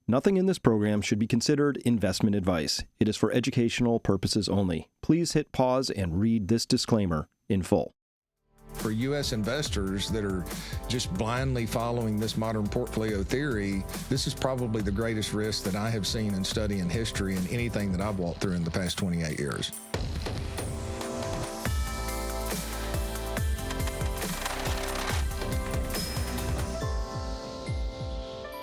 Nothing in this program should be considered investment advice. It is for educational purposes only. Please hit pause and read this disclaimer in full. For U.S. investors that are just blindly following this modern portfolio theory, this is probably the greatest risk that I have seen in studying history and anything that I've walked through in the past 28 years.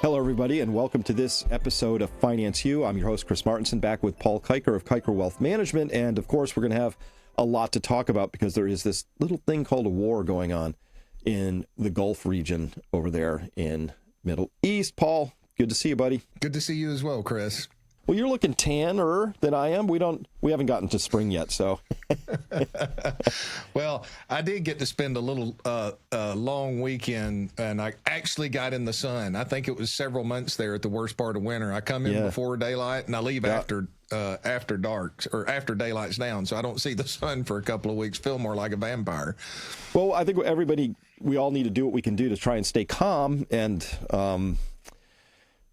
Hello, everybody, and welcome to this episode of Finance U. I'm your host, Chris Martinson, back with Paul Kiker of Kiker Wealth Management. And, of course, we're going to have a lot to talk about because there is this little thing called a war going on in the Gulf region over there in Middle East. Paul, good to see you, buddy. Good to see you as well, Chris. Well, you're looking tanner than I am. We haven't gotten to spring yet, so. Well, I did get to spend a little long weekend, and I actually got in the sun. I think it was several months there at the worst part of winter. I come in before daylight, and I leave after dark or after daylight's down, so I don't see the sun for a couple of weeks. Feel more like a vampire. Well, I think we all need to do what we can do to try and stay calm and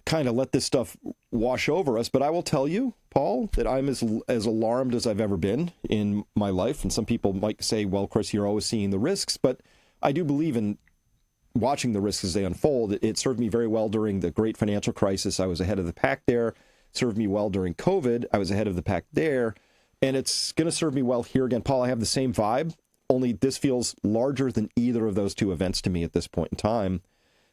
kind of let this stuff wash over us. But I will tell you, Paul, that I'm as alarmed as I've ever been in my life. And some people might say, well, Chris, you're always seeing the risks. But I do believe in watching the risks as they unfold. It served me very well during the great financial crisis. I was ahead of the pack there. It served me well during COVID. I was ahead of the pack there. And it's going to serve me well here again. Paul, I have the same vibe, only this feels larger than either of those two events to me at this point in time.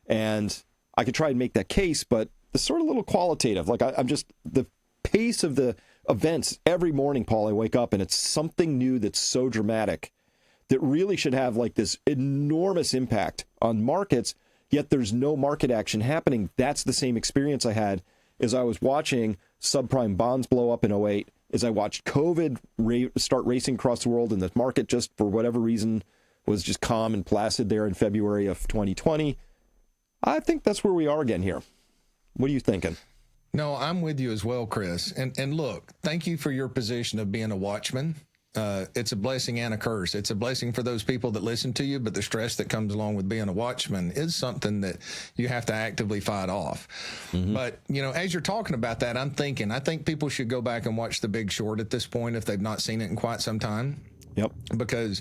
And I could try and make that case, but it's sort of a little qualitative. Like I'm just, the pace of the events every morning, Paul, I wake up and it's something new that's so dramatic that really should have like this enormous impact on markets, yet there's no market action happening. That's the same experience I had as I was watching subprime bonds blow up in '08, as I watched COVID start racing across the world, and the market just, for whatever reason, was just calm and placid there in February of 2020. I think that's where we are again here. What are you thinking? No, I'm with you as well, Chris. And look, thank you for your position of being a watchman. It's a blessing and a curse. It's a blessing for those people that listen to you, but the stress that comes along with being a watchman is something that you have to actively fight off. Mm-hmm. But, as you're talking about that, I think people should go back and watch The Big Short at this point if they've not seen it in quite some time. Yep. Because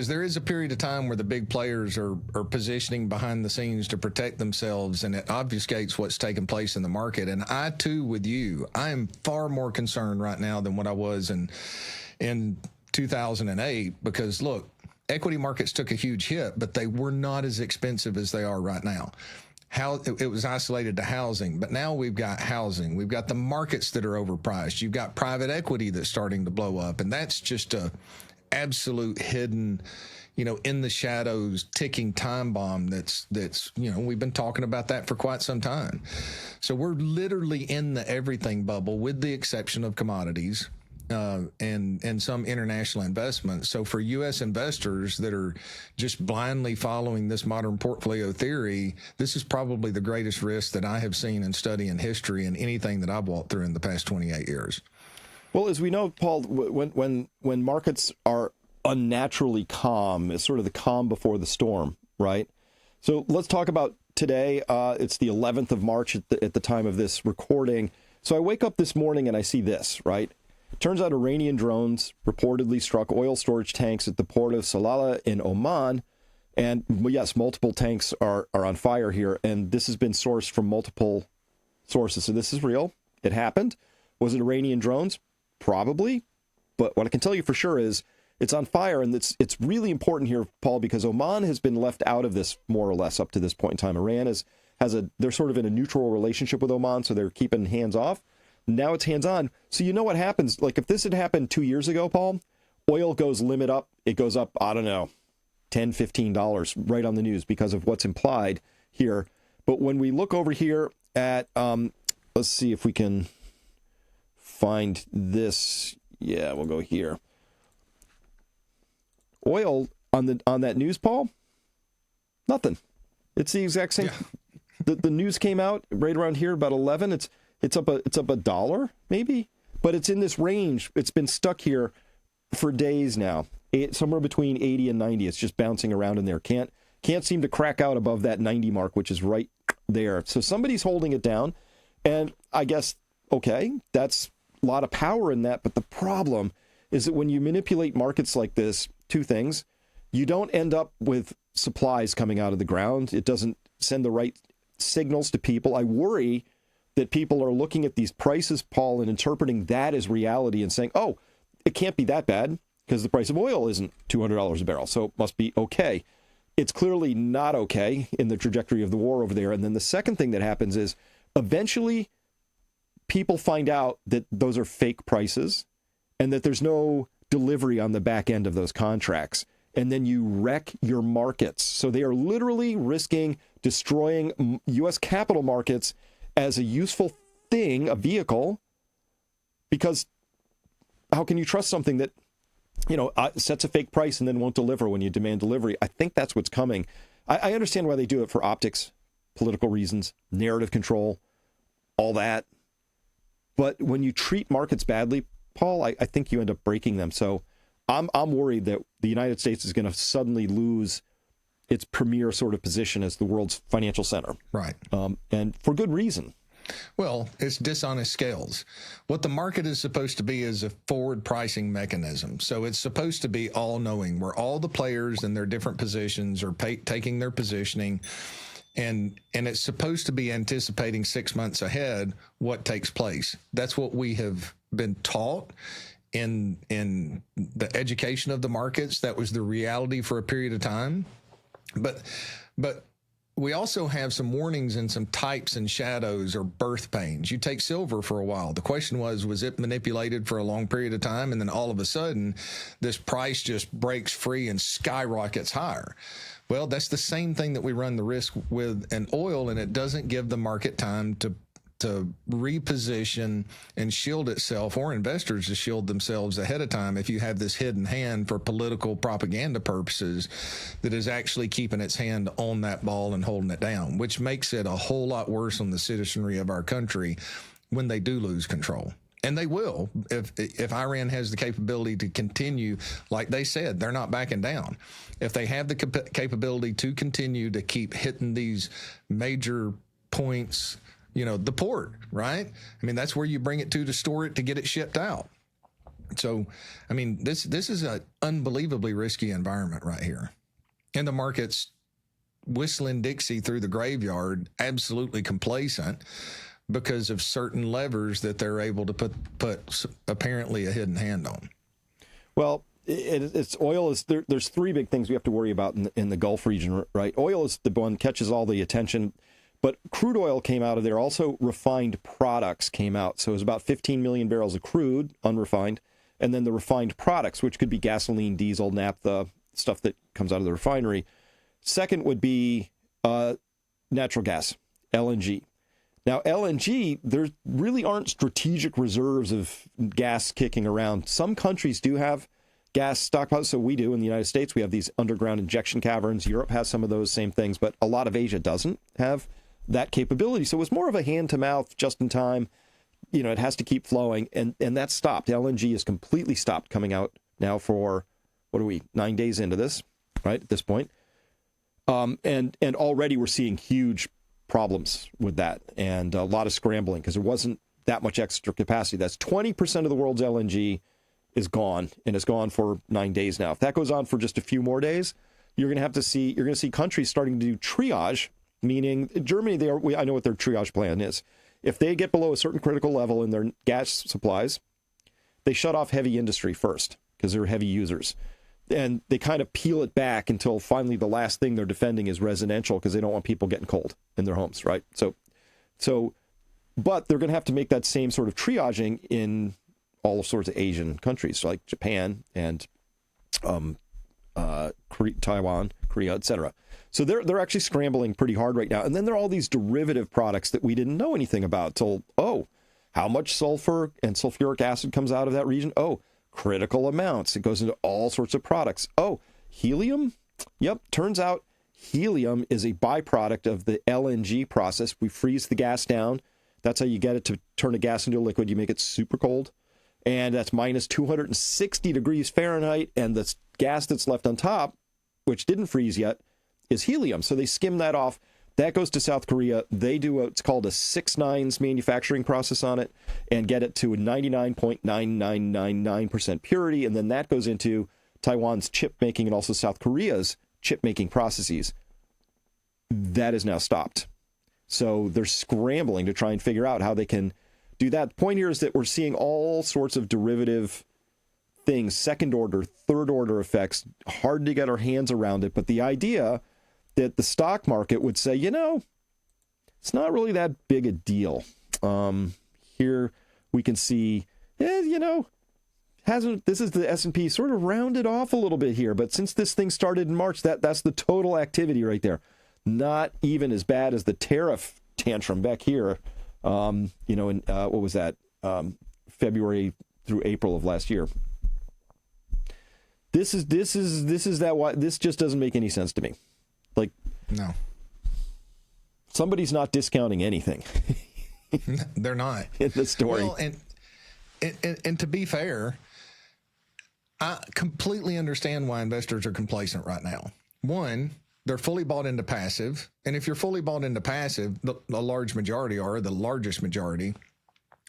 there is a period of time where the big players are positioning behind the scenes to protect themselves, and it obfuscates what's taking place in the market. And I, too, with you, I am far more concerned right now than what I was in 2008 because, look, equity markets took a huge hit, but they were not as expensive as they are right now. It was isolated to housing, but now we've got housing. We've got the markets that are overpriced. You've got private equity that's starting to blow up, and that's just a absolute hidden, in the shadows, ticking time bomb that's we've been talking about that for quite some time. So we're literally in the everything bubble with the exception of commodities. And some international investments. So for U.S. investors that are just blindly following this modern portfolio theory, this is probably the greatest risk that I have seen in studying history and anything that I've walked through in the past 28 years. Well, as we know, Paul, when markets are unnaturally calm, it's sort of the calm before the storm, right? So let's talk about today. It's the 11th of March at the time of this recording. So I wake up this morning and I see this, right? Turns out Iranian drones reportedly struck oil storage tanks at the port of Salalah in Oman. And yes, multiple tanks are on fire here. And this has been sourced from multiple sources. So this is real. It happened. Was it Iranian drones? Probably. But what I can tell you for sure is it's on fire. And it's really important here, Paul, because Oman has been left out of this more or less up to this point in time. Iran they're sort of in a neutral relationship with Oman, so they're keeping hands off. Now it's hands-on. So you know what happens? Like if this had happened 2 years ago, Paul, oil goes limit up. It goes up, I don't know, $10, $15 right on the news because of what's implied here. But when we look over here at, let's see if we can find this. Yeah, we'll go here. Oil on that news, Paul, nothing. It's the exact same. Yeah. The news came out right around here about 11. It's up a dollar maybe, but it's in this range. It's been stuck here for days now, somewhere between 80 and 90. It's just bouncing around in there. Can't seem to crack out above that 90 mark, which is right there. So somebody's holding it down. And I guess, okay, that's a lot of power in that. But the problem is that when you manipulate markets like this, two things: you don't end up with supplies coming out of the ground. It doesn't send the right signals to people. I worry that people are looking at these prices, Paul, and interpreting that as reality and saying, oh, it can't be that bad because the price of oil isn't $200 a barrel, so it must be okay. It's clearly not okay in the trajectory of the war over there. And then the second thing that happens is eventually people find out that those are fake prices and that there's no delivery on the back end of those contracts. And then you wreck your markets. So they are literally risking destroying U.S. capital markets as a useful thing, a vehicle, because how can you trust something that, sets a fake price and then won't deliver when you demand delivery? I think that's what's coming. I understand why they do it for optics, political reasons, narrative control, all that. But when you treat markets badly, Paul, I think you end up breaking them. So I'm worried that the United States is going to suddenly lose its premier sort of position as the world's financial center. Right. And for good reason. Well, it's dishonest scales. What the market is supposed to be is a forward pricing mechanism. So it's supposed to be all-knowing, where all the players in their different positions are taking their positioning, and it's supposed to be anticipating 6 months ahead what takes place. That's what we have been taught in the education of the markets. That was the reality for a period of time. But we also have some warnings and some types and shadows or birth pains. You take silver for a while. The question was it manipulated for a long period of time? And then all of a sudden, this price just breaks free and skyrockets higher. Well, that's the same thing that we run the risk with in oil, and it doesn't give the market time to reposition and shield itself, or investors to shield themselves ahead of time, if you have this hidden hand for political propaganda purposes that is actually keeping its hand on that ball and holding it down, which makes it a whole lot worse on the citizenry of our country when they do lose control. And they will, if Iran has the capability to continue, like they said, they're not backing down. If they have the capability to continue to keep hitting these major points, the port, right? I mean, that's where you bring it to store it, to get it shipped out. So, I mean, this is an unbelievably risky environment right here. And the market's whistling Dixie through the graveyard, absolutely complacent because of certain levers that they're able to put apparently a hidden hand on. Well, it's oil is there's three big things we have to worry about in the Gulf region, right? Oil is the one catches all the attention. But crude oil came out of there. Also, refined products came out. So it was about 15 million barrels of crude, unrefined, and then the refined products, which could be gasoline, diesel, naphtha, stuff that comes out of the refinery. Second would be natural gas, LNG. Now, LNG, there really aren't strategic reserves of gas kicking around. Some countries do have gas stockpiles, so we do in the United States. We have these underground injection caverns. Europe has some of those same things, but a lot of Asia doesn't have that capability. So it was more of a hand-to-mouth, just in time. It has to keep flowing, and that's stopped. LNG is completely stopped coming out now for, 9 days into this, right, at this point. And already we're seeing huge problems with that, and a lot of scrambling because there wasn't that much extra capacity. That's 20% of the world's LNG is gone, and it's gone for 9 days now. If that goes on for just a few more days, you're going to see countries starting to do triage. Meaning Germany, I know what their triage plan is. If they get below a certain critical level in their gas supplies, they shut off heavy industry first because they're heavy users. And they kind of peel it back until finally the last thing they're defending is residential because they don't want people getting cold in their homes, right? But they're going to have to make that same sort of triaging in all sorts of Asian countries like Japan and Taiwan, Korea, etc. So they're actually scrambling pretty hard right now. And then there are all these derivative products that we didn't know anything about till, how much sulfur and sulfuric acid comes out of that region? Critical amounts. It goes into all sorts of products. Helium? Yep, turns out helium is a byproduct of the LNG process. We freeze the gas down. That's how you get it to turn a gas into a liquid. You make it super cold. And that's minus 260 degrees Fahrenheit. And the gas that's left on top, which didn't freeze yet, is helium. So they skim that off. That goes to South Korea. They do what's called a 6-9s manufacturing process on it and get it to a 99.9999% purity. And then that goes into Taiwan's chip making and also South Korea's chip making processes. That is now stopped. So they're scrambling to try and figure out how they can do that. The point here is that we're seeing all sorts of derivative things, second order, third order effects, hard to get our hands around it. But the idea that the stock market would say, it's not really that big a deal. Here we can see, this is the S&P sort of rounded off a little bit here. But since this thing started in March, that's the total activity right there. Not even as bad as the tariff tantrum back here, what was that? February through April of last year. This just doesn't make any sense to me. Like, no, somebody's not discounting anything. They're not in the story. Well, and to be fair, I completely understand why investors are complacent right now. One, they're fully bought into passive, and if you're fully bought into passive, the large majority are, the largest majority,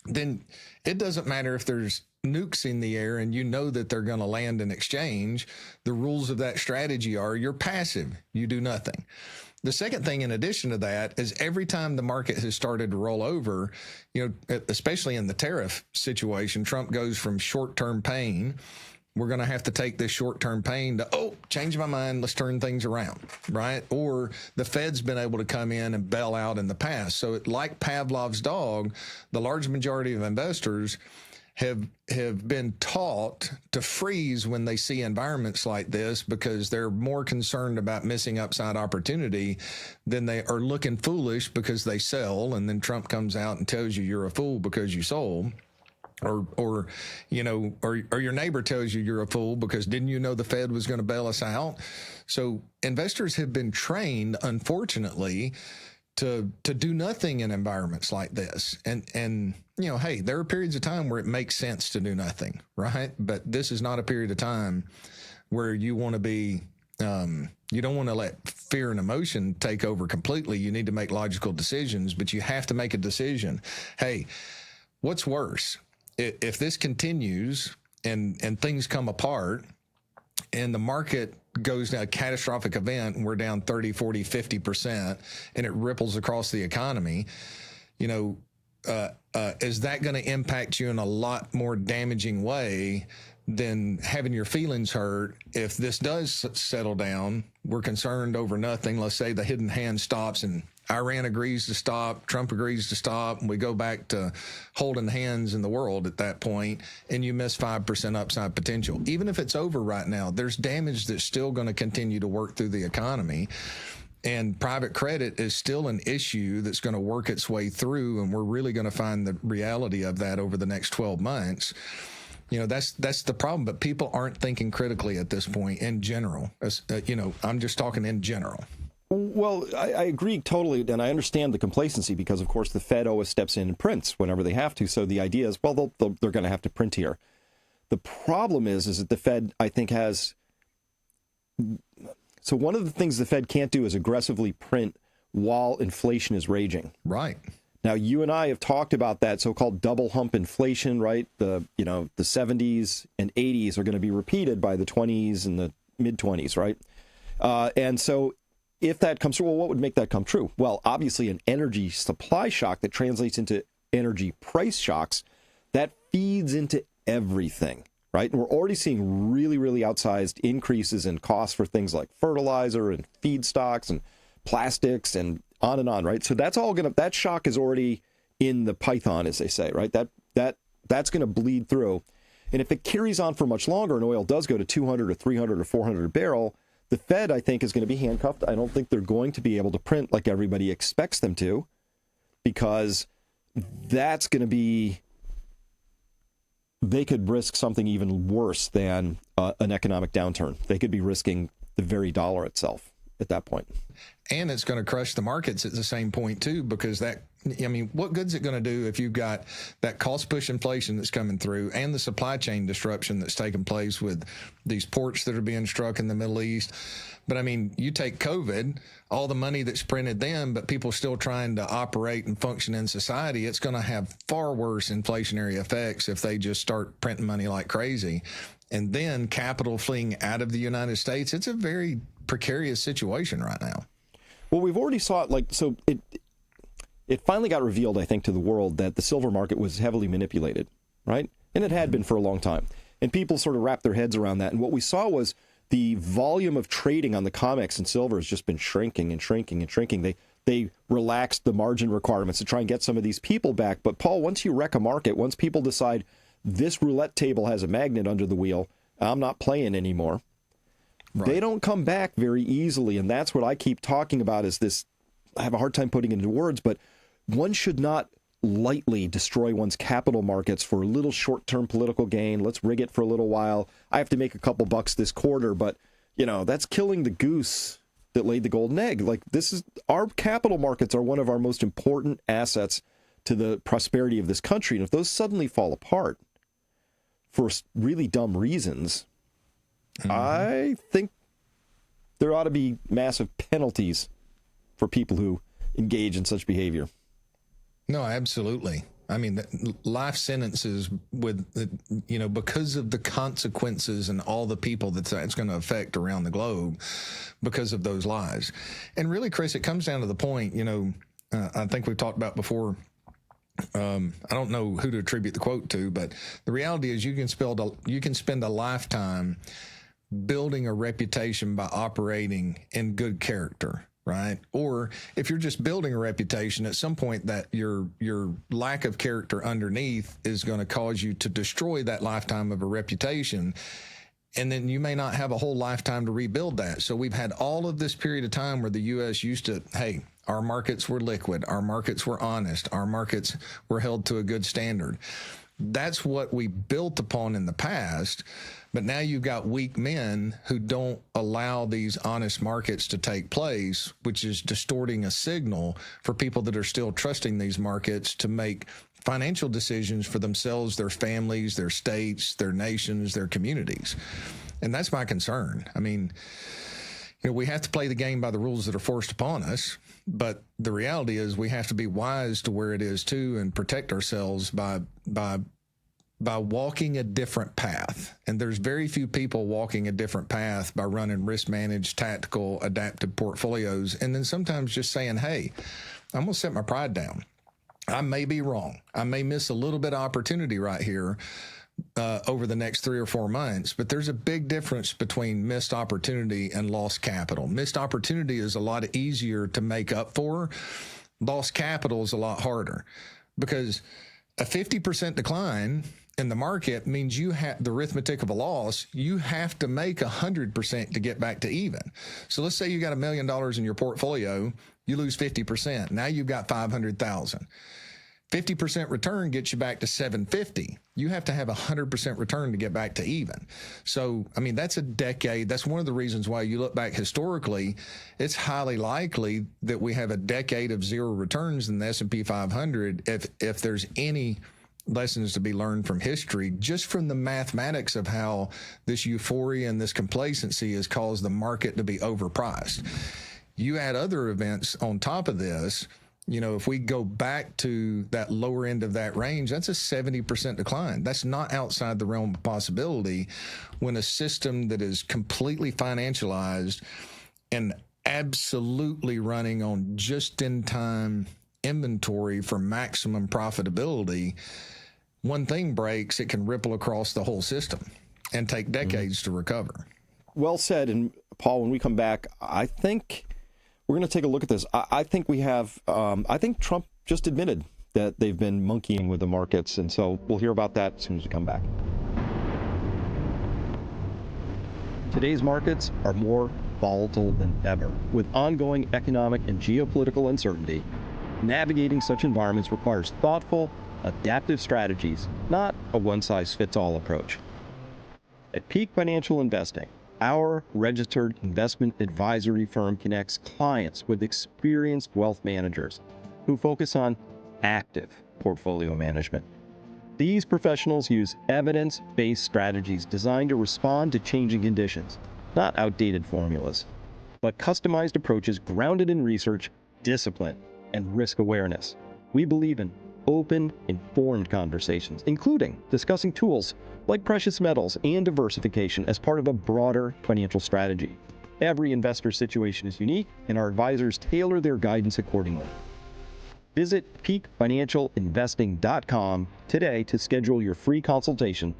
then it doesn't matter if there's nukes in the air and you know that they're going to land in exchange. The rules of that strategy are you're passive, you do nothing. The second thing in addition to that is every time the market has started to roll over, especially in the tariff situation, Trump goes from short-term pain. We're going to have to take this short-term pain to, change my mind, let's turn things around, right? Or the Fed's been able to come in and bail out in the past. So like Pavlov's dog, the large majority of investors have been taught to freeze when they see environments like this because they're more concerned about missing upside opportunity than they are looking foolish because they sell, and then Trump comes out and tells you you're a fool because you sold. Or your neighbor tells you you're a fool because didn't you know the Fed was going to bail us out? So investors have been trained, unfortunately, to do nothing in environments like this. And hey, there are periods of time where it makes sense to do nothing, right? But this is not a period of time where you want to be, you don't want to let fear and emotion take over completely. You need to make logical decisions, but you have to make a decision. Hey, what's worse? If this continues and things come apart and the market goes to a catastrophic event and we're down 30, 40, 50% and it ripples across the economy, is that going to impact you in a lot more damaging way than having your feelings hurt? If this does settle down, we're concerned over nothing. Let's say the hidden hand stops and Iran agrees to stop, Trump agrees to stop, and we go back to holding hands in the world at that point, and you miss 5% upside potential. Even if it's over right now, there's damage that's still going to continue to work through the economy. And private credit is still an issue that's going to work its way through, and we're really going to find the reality of that over the next 12 months. That's the problem. But people aren't thinking critically at this point in general. I'm just talking in general. Well, I agree totally, and I understand the complacency because, of course, the Fed always steps in and prints whenever they have to. So the idea is, well, they're going to have to print here. The problem is that the Fed, I think, has... So one of the things the Fed can't do is aggressively print while inflation is raging. Right. Now, you and I have talked about that so-called double hump inflation, right? The 70s and 80s are going to be repeated by the 20s and the mid-20s, right? And so if that comes true, well, what would make that come true? Well, obviously an energy supply shock that translates into energy price shocks, that feeds into everything, right? And we're already seeing really, really outsized increases in costs for things like fertilizer and feedstocks and plastics and on, right? So that's all that shock is already in the python, as they say, right? That's going to bleed through. And if it carries on for much longer and oil does go to 200 or 300 or 400 a barrel, the Fed, I think, is going to be handcuffed. I don't think they're going to be able to print like everybody expects them to, because that's going to be, they could risk something even worse than an economic downturn. They could be risking the very dollar itself at that point. And it's going to crush the markets at the same point too, because what good's it going to do if you've got that cost push inflation that's coming through and the supply chain disruption that's taking place with these ports that are being struck in the Middle East? But I mean, you take COVID, all the money that's printed then, but people still trying to operate and function in society, it's going to have far worse inflationary effects if they just start printing money like crazy. And then capital fleeing out of the United States. It's a very precarious situation right now. Well, we've already saw it, it finally got revealed, I think, to the world that the silver market was heavily manipulated, right? And it had been for a long time. And people sort of wrapped their heads around that. And what we saw was the volume of trading on the COMEX and silver has just been shrinking and shrinking and shrinking. They relaxed the margin requirements to try and get some of these people back. But Paul, once you wreck a market, once people decide this roulette table has a magnet under the wheel, I'm not playing anymore. Right. They don't come back very easily, and that's what I keep talking about is this, I have a hard time putting it into words, but one should not lightly destroy one's capital markets for a little short-term political gain. Let's rig it for a little while. I have to make a couple bucks this quarter, but, that's killing the goose that laid the golden egg. Like, our capital markets are one of our most important assets to the prosperity of this country, and if those suddenly fall apart for really dumb reasons, I think there ought to be massive penalties for people who engage in such behavior. No, absolutely. I mean, life sentences because of the consequences and all the people that's going to affect around the globe because of those lies. And really, Chris, it comes down to the point, I think we've talked about before. I don't know who to attribute the quote to, but the reality is you can spend a lifetime building a reputation by operating in good character, right? Or if you're just building a reputation, at some point that your lack of character underneath is going to cause you to destroy that lifetime of a reputation. And then you may not have a whole lifetime to rebuild that. So we've had all of this period of time where the U.S. used to, hey, our markets were liquid, our markets were honest, our markets were held to a good standard. That's what we built upon in the past. But now you've got weak men who don't allow these honest markets to take place, which is distorting a signal for people that are still trusting these markets to make financial decisions for themselves, their families, their states, their nations, their communities. And that's my concern. I mean, we have to play the game by the rules that are forced upon us. But the reality is we have to be wise to where it is too and protect ourselves by walking a different path. And there's very few people walking a different path by running risk-managed, tactical, adaptive portfolios. And then sometimes just saying, hey, I'm going to set my pride down. I may be wrong. I may miss a little bit of opportunity right here over the next 3 or 4 months. But there's a big difference between missed opportunity and lost capital. Missed opportunity is a lot easier to make up for. Lost capital is a lot harder because a 50% decline in the market means you have the arithmetic of a loss. You have to make 100% to get back to even. So let's say you got $1 million in your portfolio, you lose 50%. Now you've got 500,000. 50% return gets you back to 750. You have to have 100% return to get back to even. So, I mean, that's a decade. That's one of the reasons why you look back historically, it's highly likely that we have a decade of zero returns in the S&P 500 if there's any lessons to be learned from history, just from the mathematics of how this euphoria and this complacency has caused the market to be overpriced. You add other events on top of this, if we go back to that lower end of that range, that's a 70% decline. That's not outside the realm of possibility when a system that is completely financialized and absolutely running on just-in-time inventory for maximum profitability, one thing breaks, it can ripple across the whole system and take decades to recover. Well said. And Paul, when we come back, I think we're going to take a look at this. I think we have, I think Trump just admitted that they've been monkeying with the markets. And so we'll hear about that as soon as we come back. Today's markets are more volatile than ever. With ongoing economic and geopolitical uncertainty, navigating such environments requires thoughtful, adaptive strategies, not a one-size-fits-all approach. At Peak Financial Investing, Our registered investment advisory firm connects clients with experienced wealth managers who focus on active portfolio management. These professionals use evidence-based strategies designed to respond to changing conditions, not outdated formulas, but customized approaches grounded in research, discipline, and risk awareness. We believe in open, informed conversations, including discussing tools like precious metals and diversification as part of a broader financial strategy. Every investor situation is unique, and our advisors tailor their guidance accordingly. Visit peakfinancialinvesting.com today to schedule your free consultation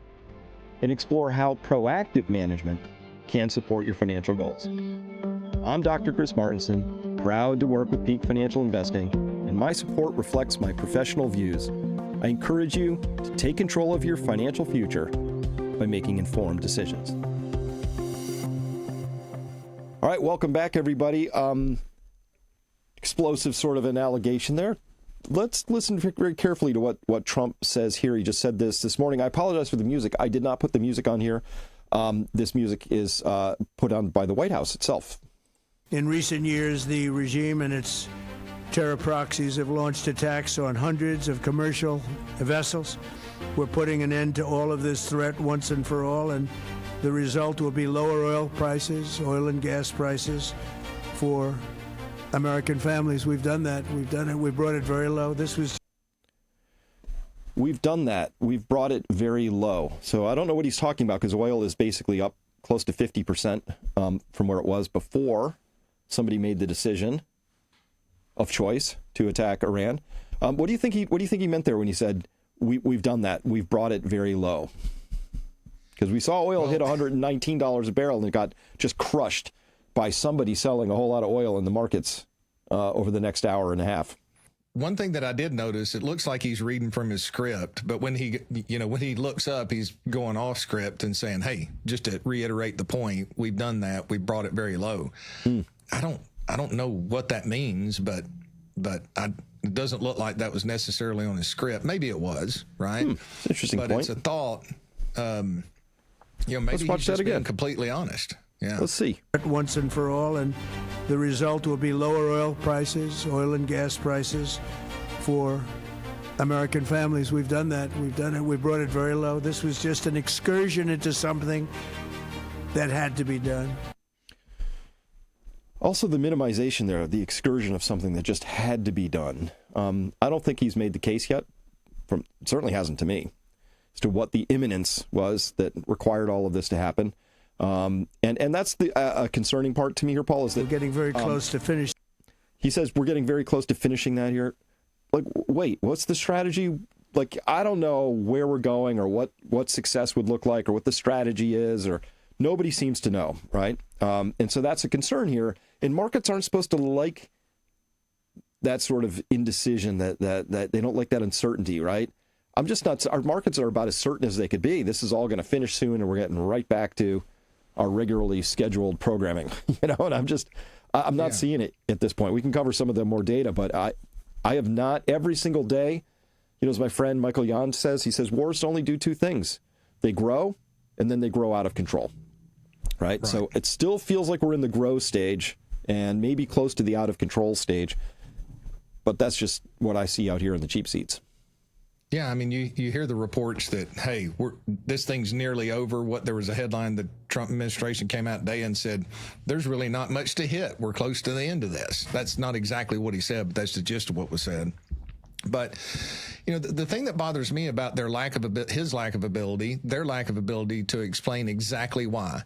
and explore how proactive management can support your financial goals. I'm Dr. Chris Martenson, proud to work with Peak Financial Investing, and my support reflects my professional views. I encourage you to take control of your financial future by making informed decisions. All right, welcome back, everybody. Explosive sort of an allegation there. Let's listen very carefully to what Trump says here. He just said this morning. I apologize for the music. I did not put the music on here. This music is put on by the White House itself. In recent years, the regime and its terror proxies have launched attacks on hundreds of commercial vessels. We're putting an end to all of this threat once and for all, and the result will be lower oil prices, oil and gas prices for American families. We've done that. We've done it. We brought it very low. We've done that. We've brought it very low. So I don't know what he's talking about, because oil is basically up close to 50% from where it was before somebody made the decision of choice to attack Iran. What do you think he meant there when he said we've done that? We've brought it very low, because we saw oil hit $119 a barrel and it got just crushed by somebody selling a whole lot of oil in the markets over the next hour and a half. One thing that I did notice, it looks like he's reading from his script, but when he looks up, he's going off script and saying, "Hey, just to reiterate the point, we've done that. We brought it very low." I don't know what that means, but it doesn't look like that was necessarily on his script. Maybe it was, right? Interesting but point. It's a thought. Maybe Let's watch he's that just again. being completely honest. Yeah. Let's see. Once and for all, and the result will be lower oil prices, oil and gas prices for American families. We've done that. We've done it. We brought it very low. This was just an excursion into something that had to be done. Also, the minimization there, the excursion of something that just had to be done. I don't think he's made the case yet. Certainly hasn't to me, as to what the imminence was that required all of this to happen. And that's the concerning part to me here, Paul, is that we're getting very close to finish. He says we're getting very close to finishing that here. Like, wait, what's the strategy? Like, I don't know where we're going or what success would look like or what the strategy is, or nobody seems to know, right? And so that's a concern here. And markets aren't supposed to like that sort of indecision, that they don't like that uncertainty, right? I'm just not. Our markets are about as certain as they could be. This is all going to finish soon, and we're getting right back to our regularly scheduled programming, and I'm not seeing it at this point. We can cover some of the more data, but I have not every single day. As my friend Michael Yon says, he says wars only do two things: they grow, and then they grow out of control. Right. So it still feels like we're in the grow stage and maybe close to the out of control stage, but that's just what I see out here in the cheap seats. Yeah, I mean, you hear the reports that, hey, this thing's nearly over. There was a headline, the Trump administration came out today and said, there's really not much to hit. We're close to the end of this. That's not exactly what he said, but that's the gist of what was said. But, the thing that bothers me about their lack of ability to explain exactly why.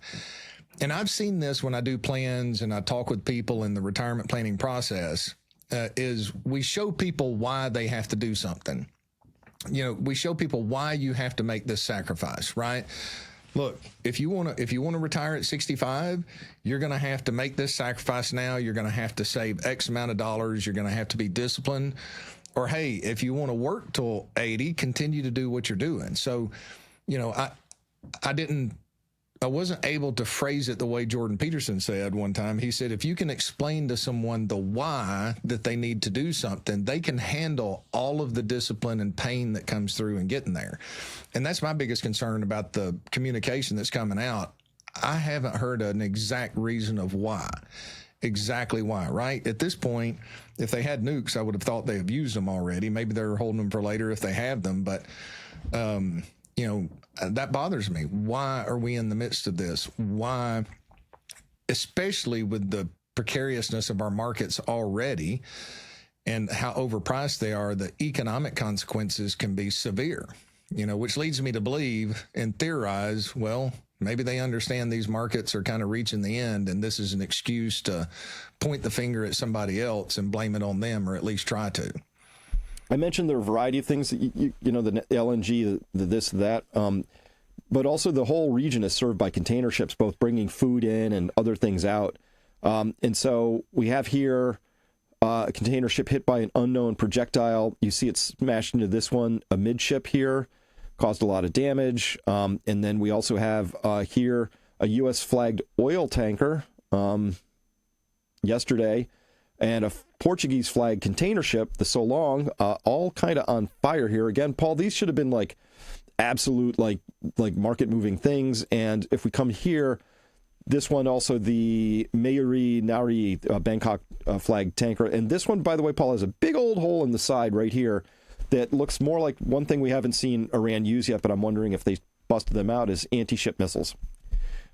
And I've seen this when I do plans and I talk with people in the retirement planning process, is we show people why they have to do something. We show people why you have to make this sacrifice, right? Look, if you want to retire at 65, you're going to have to make this sacrifice now. You're going to have to save X amount of dollars. You're going to have to be disciplined. Or, hey, if you want to work till 80, continue to do what you're doing. So, I wasn't able to phrase it the way Jordan Peterson said one time. He said, if you can explain to someone the why that they need to do something, they can handle all of the discipline and pain that comes through in getting there. And that's my biggest concern about the communication that's coming out. I haven't heard an exact reason of why. Exactly why, right? At this point, if they had nukes, I would have thought they have used them already. Maybe they're holding them for later if they have them, but that bothers me. Why are we in the midst of this? Why, especially with the precariousness of our markets already and how overpriced they are, the economic consequences can be severe, which leads me to believe and theorize, well, maybe they understand these markets are kind of reaching the end, and this is an excuse to point the finger at somebody else and blame it on them, or at least try to. I mentioned there are a variety of things, the LNG, the this, that, but also the whole region is served by container ships, both bringing food in and other things out. And so we have here a container ship hit by an unknown projectile. You see it smashed into this one, a midship here, caused a lot of damage. And then we also have here a U.S. flagged oil tanker yesterday, and a Portuguese flagged container ship, the So Long, all kind of on fire here. Again, Paul, these should have been like absolute like market moving things. And if we come here, this one also the Mayuri Nari Bangkok flagged tanker. And this one, by the way, Paul, has a big old hole in the side right here that looks more like one thing we haven't seen Iran use yet, but I'm wondering if they busted them out, is anti-ship missiles.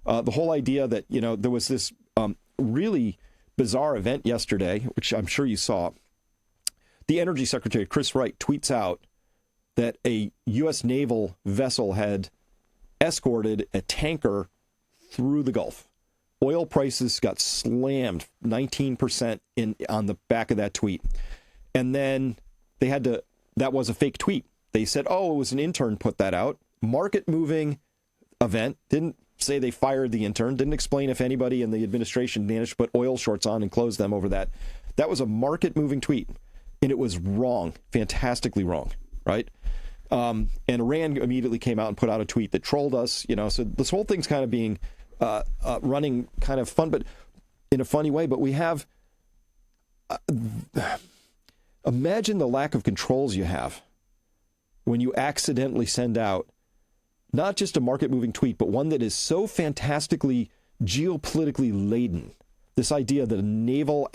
The whole idea that, there was this really bizarre event yesterday, which I'm sure you saw. The Energy Secretary, Chris Wright, tweets out that a U.S. naval vessel had escorted a tanker through the Gulf. Oil prices got slammed 19% on the back of that tweet. And then they had to, that was a fake tweet. They said, it was an intern put that out. Market moving event. Didn't say they fired the intern. Didn't explain if anybody in the administration managed to put oil shorts on and close them over that. That was a market moving tweet. And it was wrong, fantastically wrong, right? And Iran immediately came out and put out a tweet that trolled us, so this whole thing's kind of being running kind of fun, but in a funny way. But we have, imagine the lack of controls you have when you accidentally send out not just a market-moving tweet, but one that is so fantastically geopolitically laden. This idea that a naval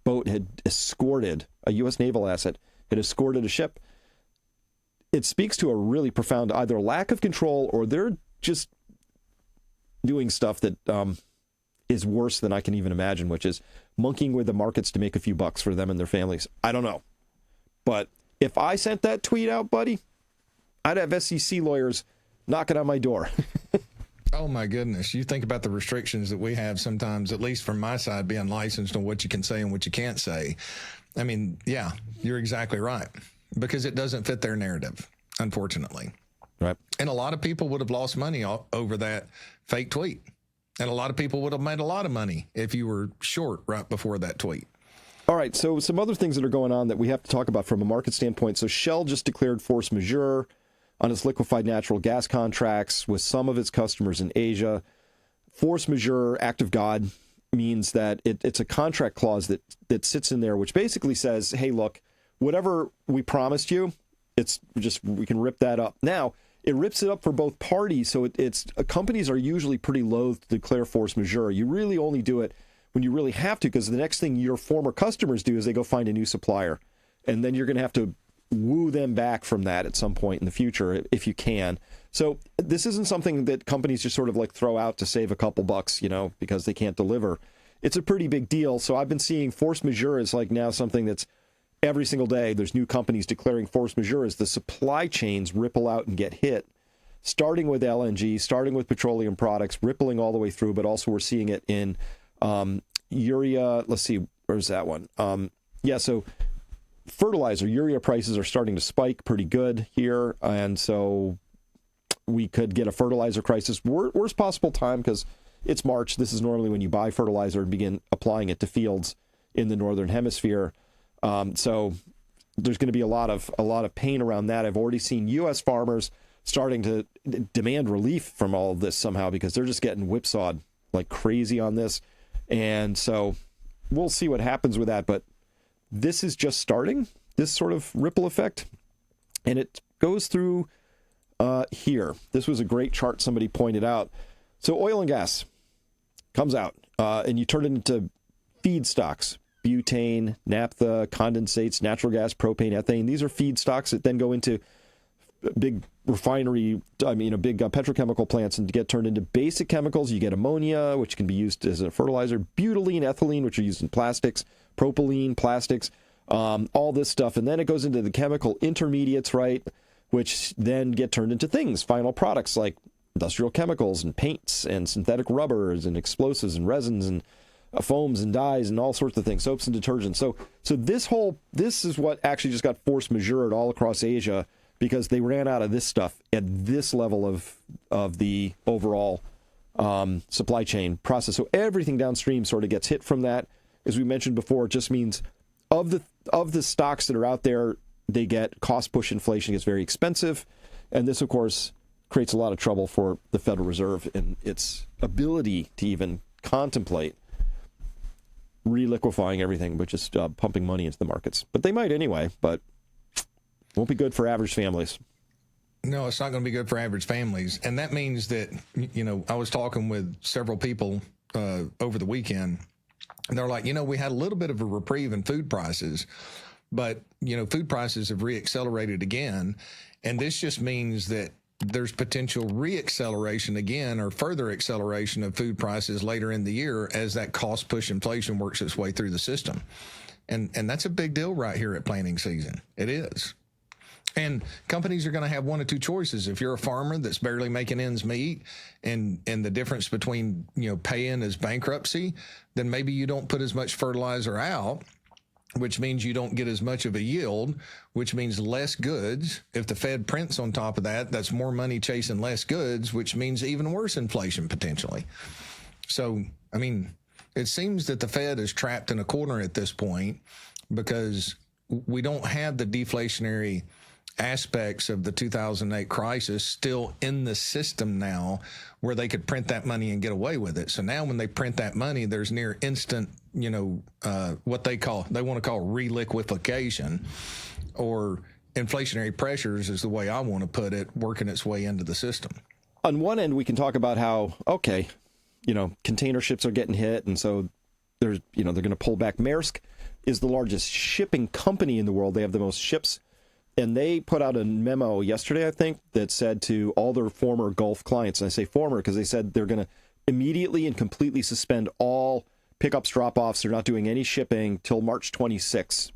boat had escorted, a U.S. naval asset had escorted a ship. It speaks to a really profound either lack of control, or they're just doing stuff that is worse than I can even imagine, which is monkeying with the markets to make a few bucks for them and their families. I don't know. But if I sent that tweet out, buddy, I'd have SEC lawyers knocking on my door. Oh, my goodness. You think about the restrictions that we have sometimes, at least from my side, being licensed on what you can say and what you can't say. I mean, yeah, you're exactly right, because it doesn't fit their narrative, unfortunately. Right. And a lot of people would have lost money over that fake tweet. And a lot of people would have made a lot of money if you were short right before that tweet. All right, so some other things that are going on that we have to talk about from a market standpoint. So Shell just declared force majeure on its liquefied natural gas contracts with some of its customers in Asia. Force majeure, act of God, means that it's a contract clause that sits in there, which basically says, hey, look, whatever we promised you, we can rip that up. Now, it rips it up for both parties, so companies are usually pretty loath to declare force majeure. You really only do it when you really have to, because the next thing your former customers do is they go find a new supplier, and then you're going to have to woo them back from that at some point in the future if you can. So this isn't something that companies just sort of like throw out to save a couple bucks, because they can't deliver. It's a pretty big deal. So I've been seeing force majeure is like now something that's every single day. There's new companies declaring force majeure as the supply chains ripple out and get hit, starting with LNG, starting with petroleum products, rippling all the way through. But also we're seeing it in urea. Let's see, where's that one? So fertilizer, urea prices are starting to spike pretty good here. And so we could get a fertilizer crisis. Worst possible time, because it's March. This is normally when you buy fertilizer and begin applying it to fields in the Northern Hemisphere. So there's going to be a lot of pain around that. I've already seen U.S. farmers starting to demand relief from all of this somehow, because they're just getting whipsawed like crazy on this. And so we'll see what happens with that. But this is just starting, this sort of ripple effect. And it goes through here. This was a great chart somebody pointed out. So oil and gas comes out, and you turn it into feedstocks: butane, naphtha, condensates, natural gas, propane, ethane. These are feedstocks that then go into big refinery, big petrochemical plants, and get turned into basic chemicals. You get ammonia, which can be used as a fertilizer, butylene, ethylene, which are used in plastics, propylene, plastics, all this stuff. And then it goes into the chemical intermediates, right, which then get turned into things, final products like industrial chemicals and paints and synthetic rubbers and explosives and resins and foams and dyes and all sorts of things, soaps and detergents. So this is what actually just got force majeure all across Asia, because they ran out of this stuff at this level of the overall supply chain process. So everything downstream sort of gets hit from that. As we mentioned before, it just means of the stocks that are out there, they get cost push inflation, gets very expensive. And this, of course, creates a lot of trouble for the Federal Reserve and its ability to even contemplate reliquefying everything, but just pumping money into the markets. But they might anyway, but won't be good for average families. No, it's not going to be good for average families. And that means that, I was talking with several people over the weekend, and they're like, we had a little bit of a reprieve in food prices, but, food prices have reaccelerated again. And this just means that there's potential reacceleration again, or further acceleration of food prices later in the year as that cost push inflation works its way through the system. And that's a big deal right here at planting season. It is. And companies are going to have one of two choices. If you're a farmer that's barely making ends meet, and the difference between, paying is bankruptcy, then maybe you don't put as much fertilizer out, which means you don't get as much of a yield, which means less goods. If the Fed prints on top of that, that's more money chasing less goods, which means even worse inflation potentially. So, it seems that the Fed is trapped in a corner at this point, because we don't have the deflationary aspects of the 2008 crisis still in the system now, where they could print that money and get away with it. So now when they print that money, there's near instant, what they want to call reliquification, or inflationary pressures is the way I want to put it, working its way into the system. On one end, we can talk about how, container ships are getting hit, and so they're going to pull back. Maersk is the largest shipping company in the world. They have the most ships. And they put out a memo yesterday, I think, that said to all their former Gulf clients, and I say former because they said they're going to immediately and completely suspend all pickups, drop-offs. They're not doing any shipping till March 26th.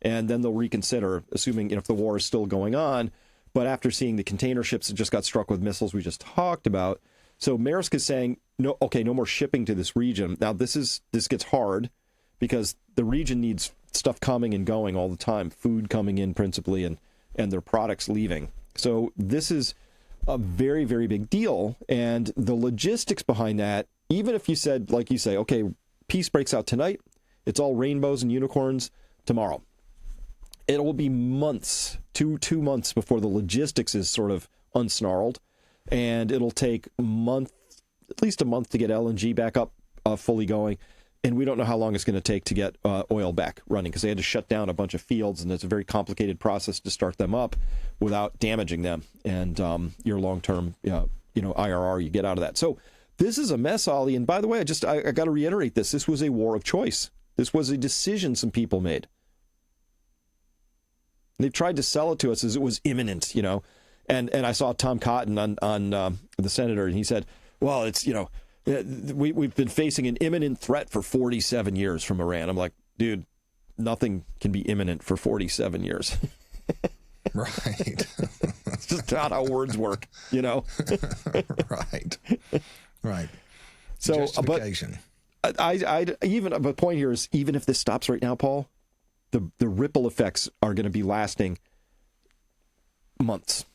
And then they'll reconsider, assuming if the war is still going on. But after seeing the container ships that just got struck with missiles we just talked about. So Maersk is saying, no more shipping to this region. Now, this gets hard, because the region needs stuff coming and going all the time, food coming in principally, and their products leaving. So this is a very, very big deal. And the logistics behind that, even if you said, like you say, okay, peace breaks out tonight, it's all rainbows and unicorns tomorrow. It will be months, two months before the logistics is sort of unsnarled. And it'll take at least a month to get LNG back up fully going. And we don't know how long it's going to take to get oil back running, because they had to shut down a bunch of fields, and it's a very complicated process to start them up without damaging them. And your long-term, IRR you get out of that. So this is a mess, Ollie. And by the way, I got to reiterate this. This was a war of choice. This was a decision some people made. They've tried to sell it to us as it was imminent, And I saw Tom Cotton on the Senator, and he said, well, it's, we've been facing an imminent threat for 47 years from Iran. I'm like, dude, nothing can be imminent for 47 years. Right. It's just not how words work, Right. So, justification. But the point here is, even if this stops right now, Paul, the ripple effects are going to be lasting months.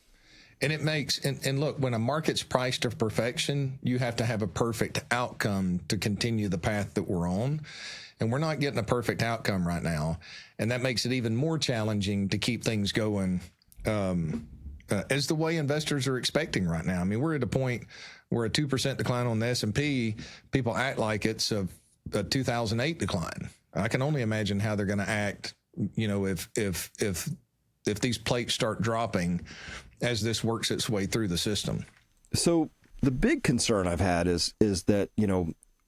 And it makes, and look, when a market's priced to perfection, you have to have a perfect outcome to continue the path that we're on. And we're not getting a perfect outcome right now. And that makes it even more challenging to keep things going as the way investors are expecting right now. I mean, we're at a point where a 2% decline on the S&P, people act like it's a 2008 decline. I can only imagine how they're going to act, if these plates start dropping as this works its way through the system. So the big concern I've had is that,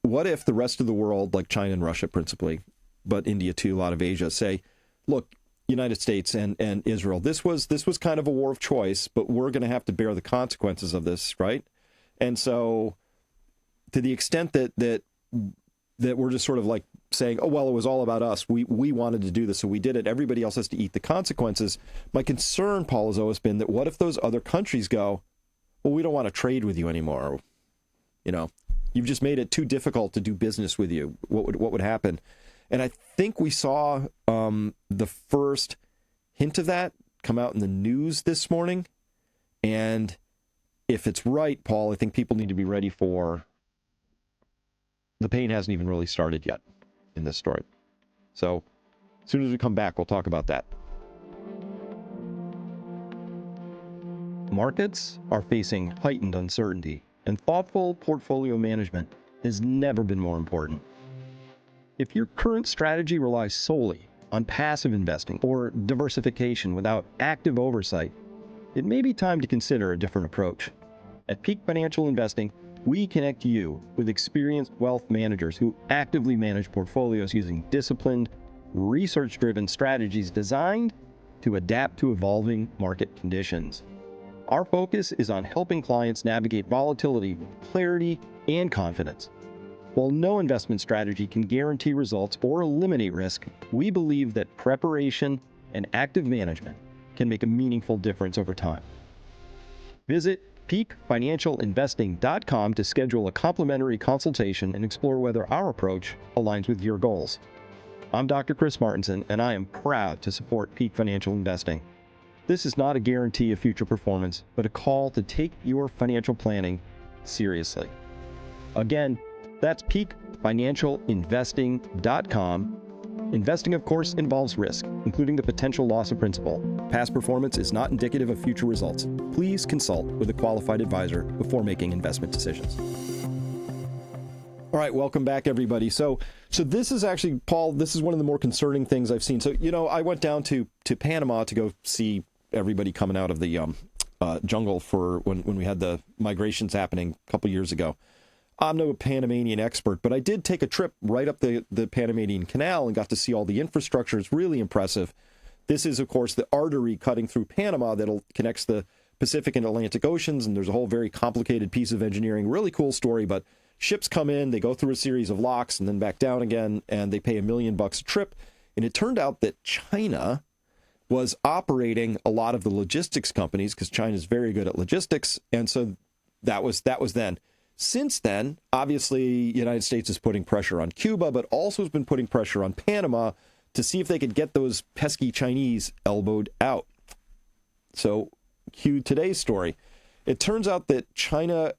what if the rest of the world, like China and Russia principally, but India too, a lot of Asia, say, look, United States and Israel, this was kind of a war of choice, but we're going to have to bear the consequences of this, right? And so to the extent that we're just sort of like saying, oh, well, it was all about us. We wanted to do this, so we did it. Everybody else has to eat the consequences. My concern, Paul, has always been that what if those other countries go, well, we don't want to trade with you anymore. You've just made it too difficult to do business with you. What would happen? And I think we saw the first hint of that come out in the news this morning. And if it's right, Paul, I think people need to be ready for the pain hasn't even really started yet in this story. So as soon as we come back, we'll talk about that. Markets are facing heightened uncertainty, and thoughtful portfolio management has never been more important. If your current strategy relies solely on passive investing or diversification without active oversight, it may be time to consider a different approach. At Peak Financial Investing, we connect you with experienced wealth managers who actively manage portfolios using disciplined, research-driven strategies designed to adapt to evolving market conditions. Our focus is on helping clients navigate volatility with clarity and confidence. While no investment strategy can guarantee results or eliminate risk, we believe that preparation and active management can make a meaningful difference over time. Visit peakfinancialinvesting.com to schedule a complimentary consultation and explore whether our approach aligns with your goals. I'm Dr. Chris Martinson, and I am proud to support Peak Financial Investing. This is not a guarantee of future performance, but a call to take your financial planning seriously. Again, that's peakfinancialinvesting.com. Investing, of course, involves risk, including the potential loss of principal. Past performance is not indicative of future results. Please consult with a qualified advisor before making investment decisions. All right, welcome back, everybody. So this is actually, Paul, this is one of the more concerning things I've seen. So, I went down to Panama to go see everybody coming out of the jungle for when we had the migrations happening a couple years ago. I'm no Panamanian expert, but I did take a trip right up the Panamanian Canal and got to see all the infrastructure. It's really impressive. This is, of course, the artery cutting through Panama that connects the Pacific and Atlantic Oceans, and there's a whole very complicated piece of engineering. Really cool story, but ships come in, they go through a series of locks and then back down again, and they pay $1 million a trip. And it turned out that China was operating a lot of the logistics companies because China's very good at logistics, and so that was then. Since then, obviously, the United States is putting pressure on Cuba, but also has been putting pressure on Panama to see if they could get those pesky Chinese elbowed out. So, cue today's story. It turns out that China,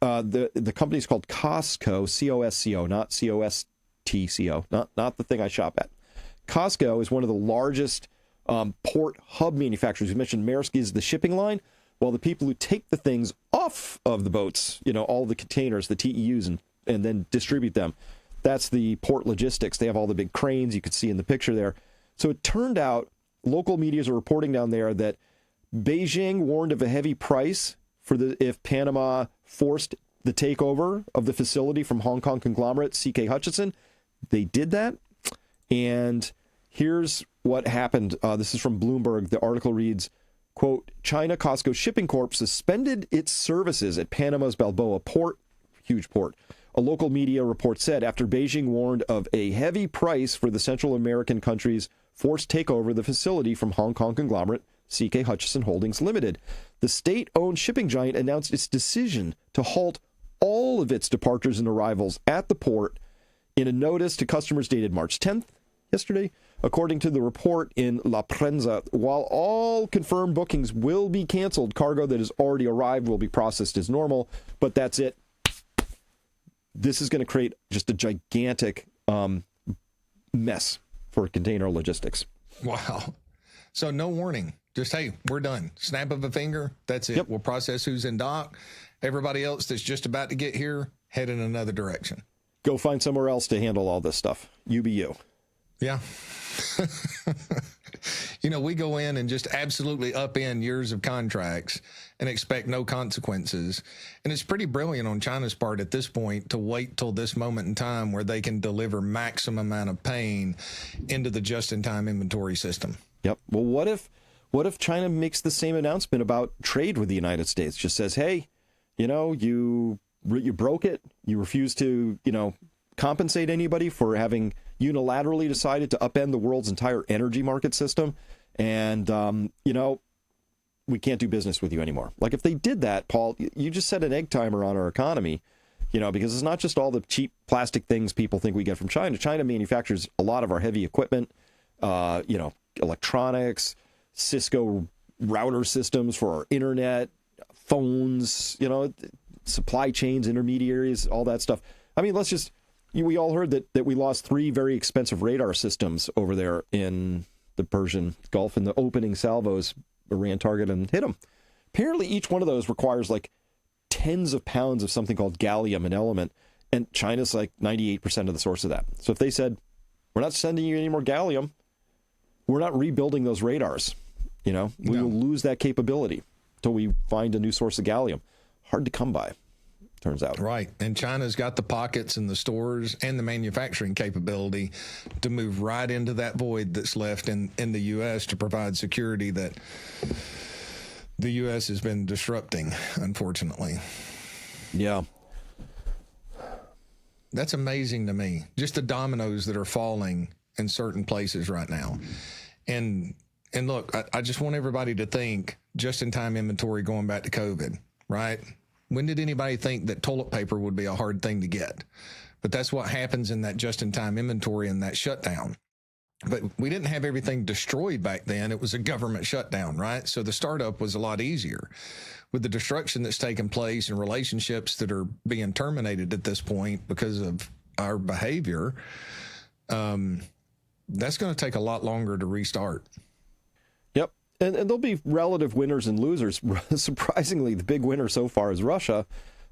the company's called Costco, C-O-S-C-O, not C-O-S-T-C-O, not the thing I shop at. Costco is one of the largest port hub manufacturers. You mentioned Maersk is the shipping line. Well, the people who take the things off of the boats, all the containers, the TEUs, and then distribute them, that's the port logistics. They have all the big cranes you could see in the picture there. So it turned out, local medias are reporting down there that Beijing warned of a heavy price if Panama forced the takeover of the facility from Hong Kong conglomerate CK Hutchison. They did that. And here's what happened. This is from Bloomberg. The article reads, quote, China Costco Shipping Corp suspended its services at Panama's Balboa port, huge port. A local media report said after Beijing warned of a heavy price for the Central American country's forced takeover of the facility from Hong Kong conglomerate CK Hutchison Holdings Limited. The state-owned shipping giant announced its decision to halt all of its departures and arrivals at the port in a notice to customers dated March 10th, yesterday. According to the report in La Prensa, while all confirmed bookings will be canceled, cargo that has already arrived will be processed as normal, but that's it. This is going to create just a gigantic mess for container logistics. Wow. So no warning. Just, hey, we're done. Snap of a finger. That's it. Yep. We'll process who's in dock. Everybody else that's just about to get here, head in another direction. Go find somewhere else to handle all this stuff. You be you. Yeah. We go in and just absolutely upend years of contracts and expect no consequences. And it's pretty brilliant on China's part at this point to wait till this moment in time where they can deliver maximum amount of pain into the just-in-time inventory system. Yep. Well, what if China makes the same announcement about trade with the United States? Just says, hey, you broke it. You refuse to, compensate anybody for having unilaterally decided to upend the world's entire energy market system. And, we can't do business with you anymore. Like if they did that, Paul, you just set an egg timer on our economy, because it's not just all the cheap plastic things people think we get from China. China manufactures a lot of our heavy equipment, electronics, Cisco router systems for our internet, phones, supply chains, intermediaries, all that stuff. I mean, we all heard that we lost 3 very expensive radar systems over there in the Persian Gulf, and the opening salvos ran target and hit them. Apparently, each one of those requires like tens of pounds of something called gallium, an element, and China's like 98% of the source of that. So if they said, we're not sending you any more gallium, we're not rebuilding those radars, we will lose that capability until we find a new source of gallium. Hard to come by, turns out. Right. And China's got the pockets and the stores and the manufacturing capability to move right into that void that's left in the U.S. to provide security that the U.S. has been disrupting, unfortunately. Yeah. That's amazing to me. Just the dominoes that are falling in certain places right now. And look, I just want everybody to think just-in-time inventory going back to COVID, right? When did anybody think that toilet paper would be a hard thing to get? But that's what happens in that just-in-time inventory and that shutdown. But we didn't have everything destroyed back then. It was a government shutdown, right? So the startup was a lot easier. With the destruction that's taken place and relationships that are being terminated at this point because of our behavior, that's going to take a lot longer to restart. Yep. And there'll be relative winners and losers. Surprisingly, the big winner so far is Russia,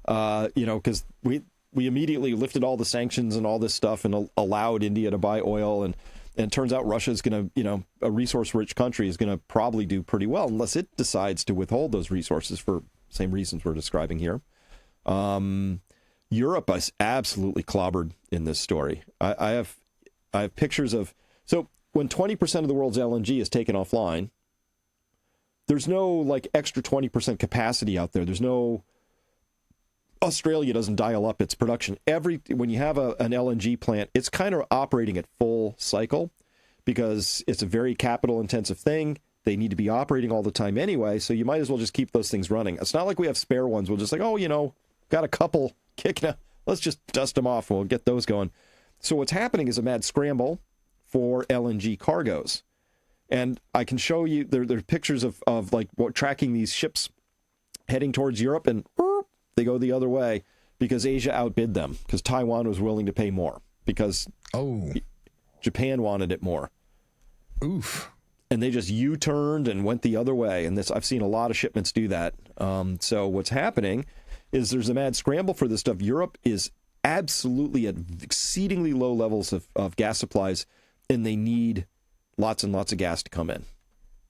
because we immediately lifted all the sanctions and all this stuff and allowed India to buy oil. And it turns out Russia is going to, a resource-rich country is going to probably do pretty well unless it decides to withhold those resources for same reasons we're describing here. Europe is absolutely clobbered in this story. I have pictures of... So when 20% of the world's LNG is taken offline, there's no extra 20% capacity out there. There's no... Australia doesn't dial up its production. When you have an LNG plant, it's kind of operating at full cycle because it's a very capital intensive thing. They need to be operating all the time anyway, so you might as well just keep those things running. It's not like we have spare ones. We'll just got a couple kicking out. Let's just dust them off. We'll get those going. So what's happening is a mad scramble for LNG cargoes. And I can show you, there are pictures of tracking these ships heading towards Europe, and they go the other way because Asia outbid them, because Taiwan was willing to pay more, because Japan wanted it more. Oof. And they just U-turned and went the other way. And I've seen a lot of shipments do that. So what's happening is there's a mad scramble for this stuff. Europe is absolutely at exceedingly low levels of gas supplies, and they need lots and lots of gas to come in.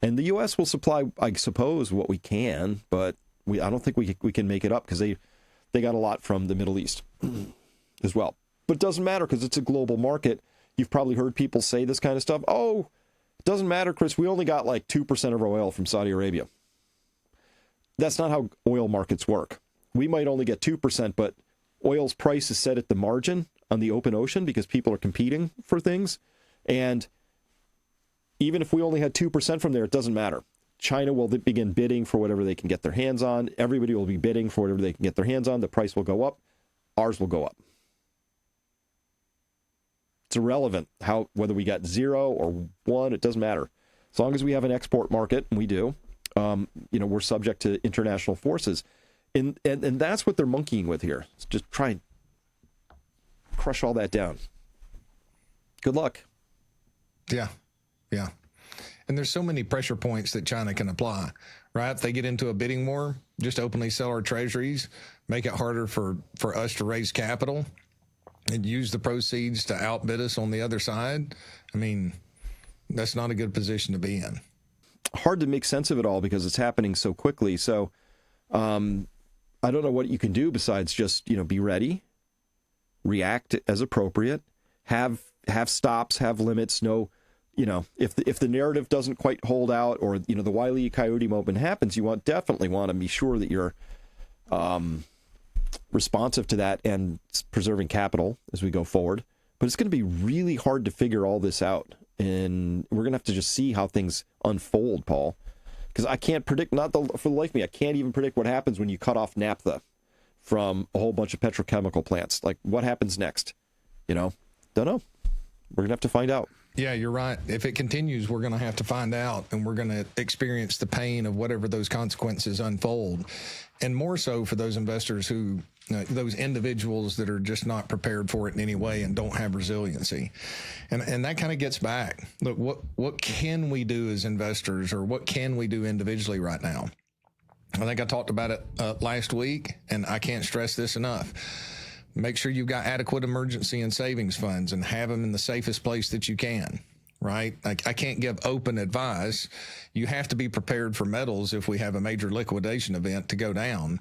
And the U.S. will supply, I suppose, what we can, but I don't think we can make it up because they got a lot from the Middle East as well. But it doesn't matter because it's a global market. You've probably heard people say this kind of stuff. Oh, it doesn't matter, Chris. We only got 2% of our oil from Saudi Arabia. That's not how oil markets work. We might only get 2%, but oil's price is set at the margin on the open ocean because people are competing for things. And even if we only had 2% from there, it doesn't matter. China will begin bidding for whatever they can get their hands on. Everybody will be bidding for whatever they can get their hands on. The price will go up. Ours will go up. It's irrelevant whether we got 0 or 1. It doesn't matter. As long as we have an export market, and we do, we're subject to international forces. And that's what they're monkeying with here. It's just try and crush all that down. Good luck. Yeah. Yeah. And there's so many pressure points that China can apply, right? If they get into a bidding war, just openly sell our treasuries, make it harder for us to raise capital and use the proceeds to outbid us on the other side. I mean, That's not a good position to be in. Hard to make sense of it all because it's happening so quickly. So I don't know what you can do besides just, be ready, react as appropriate, have stops, have limits, know, if the narrative doesn't quite hold out, or, the Wile E. Coyote moment happens, you definitely want to be sure that you're responsive to that and preserving capital as we go forward. But it's going to be really hard to figure all this out. And we're going to have to just see how things unfold, Paul. Because I can't predict, for the life of me, I can't even predict what happens when you cut off naphtha from a whole bunch of petrochemical plants. Like, what happens next? Don't know. We're going to have to find out. Yeah, you're right. If it continues, we're going to have to find out, and we're going to experience the pain of whatever those consequences unfold. And more so for those investors who, those individuals that are just not prepared for it in any way and don't have resiliency. And that kind of gets back. Look, what can we do as investors, or what can we do individually right now? I think I talked about it last week, and I can't stress this enough. Make sure you've got adequate emergency and savings funds, and have them in the safest place that you can, right? I can't give open advice. You have to be prepared for metals if we have a major liquidation event to go down.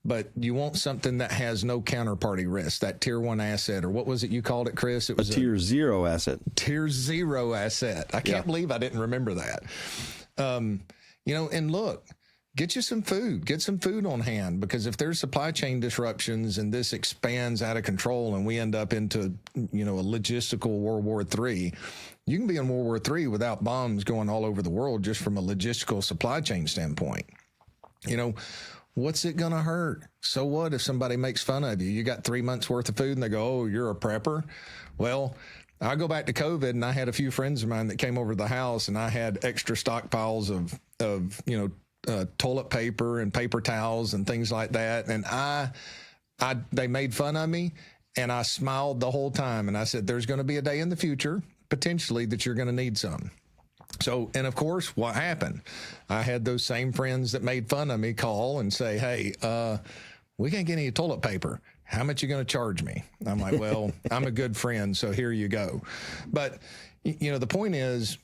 But you want something that has no counterparty risk, that tier 1 asset, or what was it you called it, Chris? It was a tier 0 asset. Tier 0 asset. I can't believe I didn't remember that. And look, get you some food. Get some food on hand, because if there's supply chain disruptions and this expands out of control and we end up into, a logistical World War III, you can be in World War III without bombs going all over the world just from a logistical supply chain standpoint. What's it going to hurt? So what if somebody makes fun of you? You got 3 months worth of food and they go, oh, you're a prepper? Well, I go back to COVID, and I had a few friends of mine that came over to the house, and I had extra stockpiles of toilet paper and paper towels and things like that. And they made fun of me, and I smiled the whole time. And I said, there's going to be a day in the future, potentially, that you're going to need some. So, and of course, what happened? I had those same friends that made fun of me call and say, hey, we can't get any toilet paper. How much you going to charge me? I'm like, well, I'm a good friend, so here you go. But, the point is,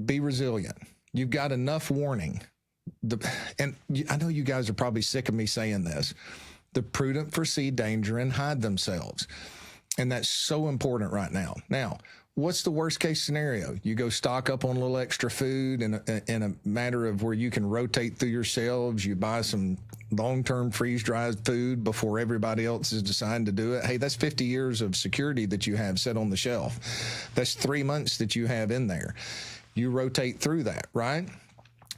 be resilient. You've got enough warning. And I know you guys are probably sick of me saying this. The prudent foresee danger and hide themselves. And that's so important right now. Now, what's the worst case scenario? You go stock up on a little extra food in a matter of where you can rotate through your shelves. You buy some long-term freeze-dried food before everybody else is deciding to do it. Hey, that's 50 years of security that you have set on the shelf. That's 3 months that you have in there. You rotate through that, right?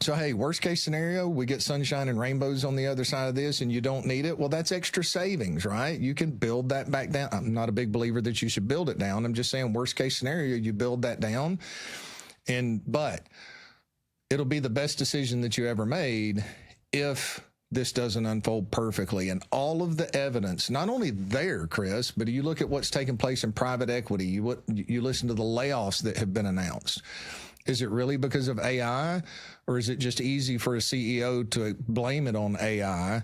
So, hey, worst case scenario, we get sunshine and rainbows on the other side of this and you don't need it. Well, that's extra savings, right? You can build that back down. I'm not a big believer that you should build it down. I'm just saying worst case scenario, you build that down. But it'll be the best decision that you ever made if this doesn't unfold perfectly. And all of the evidence, not only there, Chris, but you look at what's taking place in private equity, you listen to the layoffs that have been announced. Is it really because of AI, or is it just easy for a CEO to blame it on AI,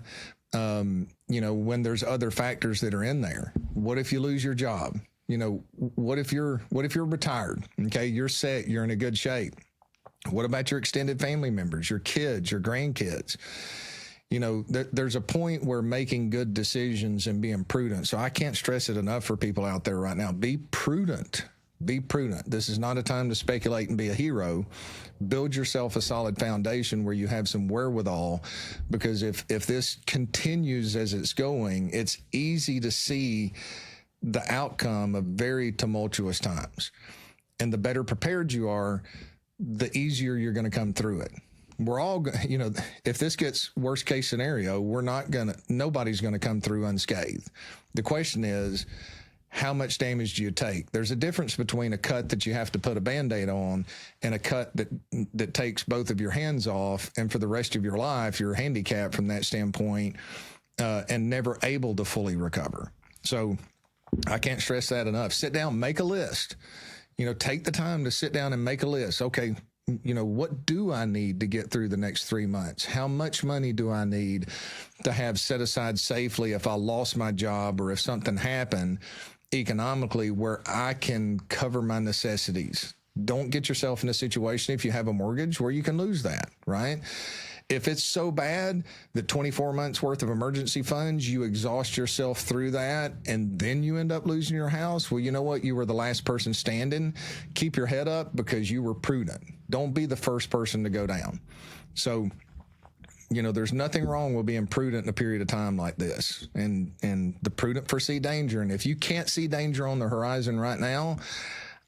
when there's other factors that are in there? What if you lose your job? What if you're retired? Okay, you're set, you're in a good shape. What about your extended family members, your kids, your grandkids? There's a point where making good decisions and being prudent. So I can't stress it enough for people out there right now. Be prudent. Be prudent. This is not a time to speculate and be a hero. Build yourself a solid foundation where you have some wherewithal, because if this continues as it's going, it's easy to see the outcome of very tumultuous times. And the better prepared you are, the easier you're going to come through it. We're all, if this gets worst case scenario, nobody's going to come through unscathed. The question is, how much damage do you take? There's a difference between a cut that you have to put a Band-Aid on and a cut that takes both of your hands off, and for the rest of your life, you're handicapped from that standpoint and never able to fully recover. So I can't stress that enough. Sit down, make a list. Take the time to sit down and make a list. Okay, what do I need to get through the next 3 months? How much money do I need to have set aside safely if I lost my job or if something happened economically, where I can cover my necessities? Don't get yourself in a situation, if you have a mortgage, where you can lose that, right? If it's so bad that 24 months worth of emergency funds, you exhaust yourself through that, and then you end up losing your house, well, you know what? You were the last person standing. Keep your head up because you were prudent. Don't be the first person to go down. So, there's nothing wrong with being prudent in a period of time like this. And the prudent foresee danger. And if you can't see danger on the horizon right now,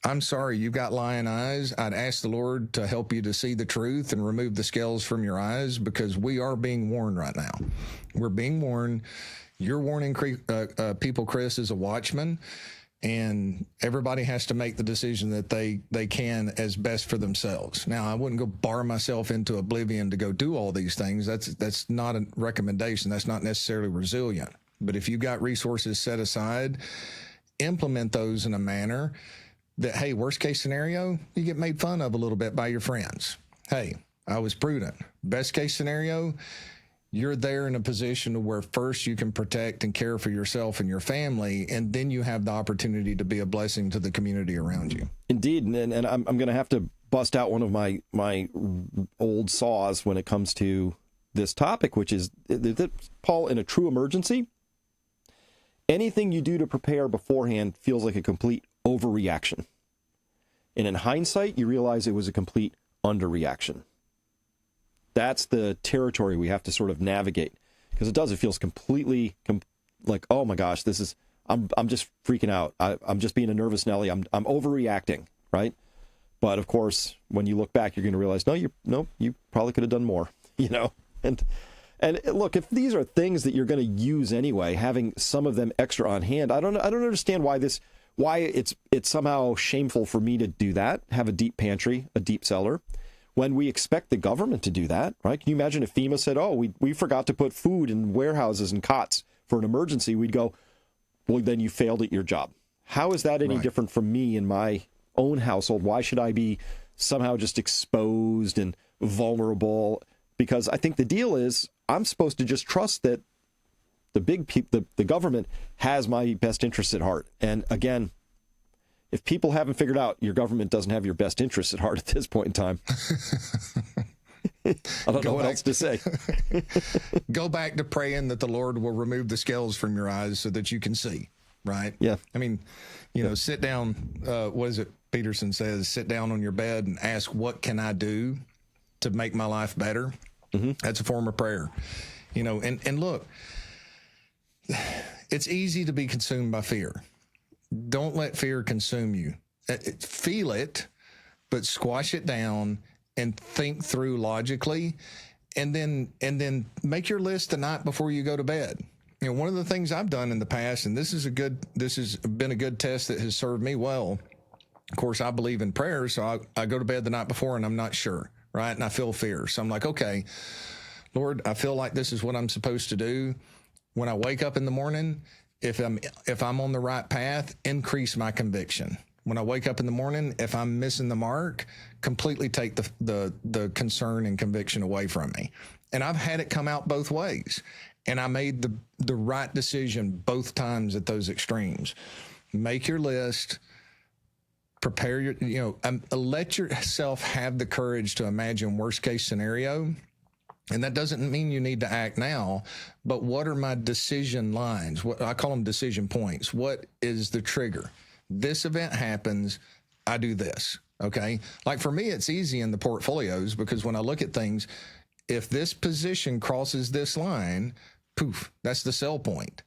I'm sorry, you've got lying eyes. I'd ask the Lord to help you to see the truth and remove the scales from your eyes, because we are being warned right now. We're being warned. You're warning people, Chris, as a watchman, and everybody has to make the decision that they can as best for themselves. Now, I wouldn't go bar myself into oblivion to go do all these things. That's not a recommendation. That's not necessarily resilient. But if you've got resources set aside, implement those in a manner that, hey, worst case scenario, you get made fun of a little bit by your friends. Hey, I was prudent. Best case scenario, you're there in a position to where first you can protect and care for yourself and your family, and then you have the opportunity to be a blessing to the community around you. Indeed, and I'm going to have to bust out one of my old saws when it comes to this topic, which is that, Paul, in a true emergency, anything you do to prepare beforehand feels like a complete overreaction. And in hindsight, you realize it was a complete underreaction. That's the territory we have to sort of navigate, because it feels completely like, oh my gosh, I'm just freaking out. I'm just being a nervous Nelly. I'm overreacting, right? But of course, when you look back, you're going to realize, no, you probably could have done more, And look, if these are things that you're going to use anyway, having some of them extra on hand, I don't understand why it's somehow shameful for me to do that, have a deep pantry, a deep cellar, when we expect the government to do that, right? Can you imagine if FEMA said, oh, we forgot to put food in warehouses and cots for an emergency? We'd go, well, then you failed at your job. How is that any different from me in my own household? Why should I be somehow just exposed and vulnerable? Because I think the deal is I'm supposed to just trust that the government has my best interests at heart. And again, if people haven't figured out your government doesn't have your best interests at heart at this point in time, I don't know what else to say. Go back to praying that the Lord will remove the scales from your eyes so that you can see, right? Yeah. I mean, sit down, what is it Peterson says, sit down on your bed and ask, what can I do to make my life better? Mm-hmm. That's a form of prayer. And look, it's easy to be consumed by fear. Don't let fear consume you. Feel it, but squash it down and think through logically, and then make your list the night before you go to bed. One of the things I've done in the past, and this has been a good test that has served me well. Of course, I believe in prayer, so I go to bed the night before and I'm not sure, right? And I feel fear. So I'm like, okay, Lord, I feel like this is what I'm supposed to do. When I wake up in the morning, if I'm on the right path, increase my conviction. When I wake up in the morning, if I'm missing the mark, completely take the concern and conviction away from me. And I've had it come out both ways. And I made the right decision both times at those extremes. Make your list, prepare let yourself have the courage to imagine worst case scenario. And that doesn't mean you need to act now, but what are my decision lines? What I call them decision points. What is the trigger? This event happens, I do this, okay? Like for me, it's easy in the portfolios because when I look at things, if this position crosses this line, poof, that's the sell point.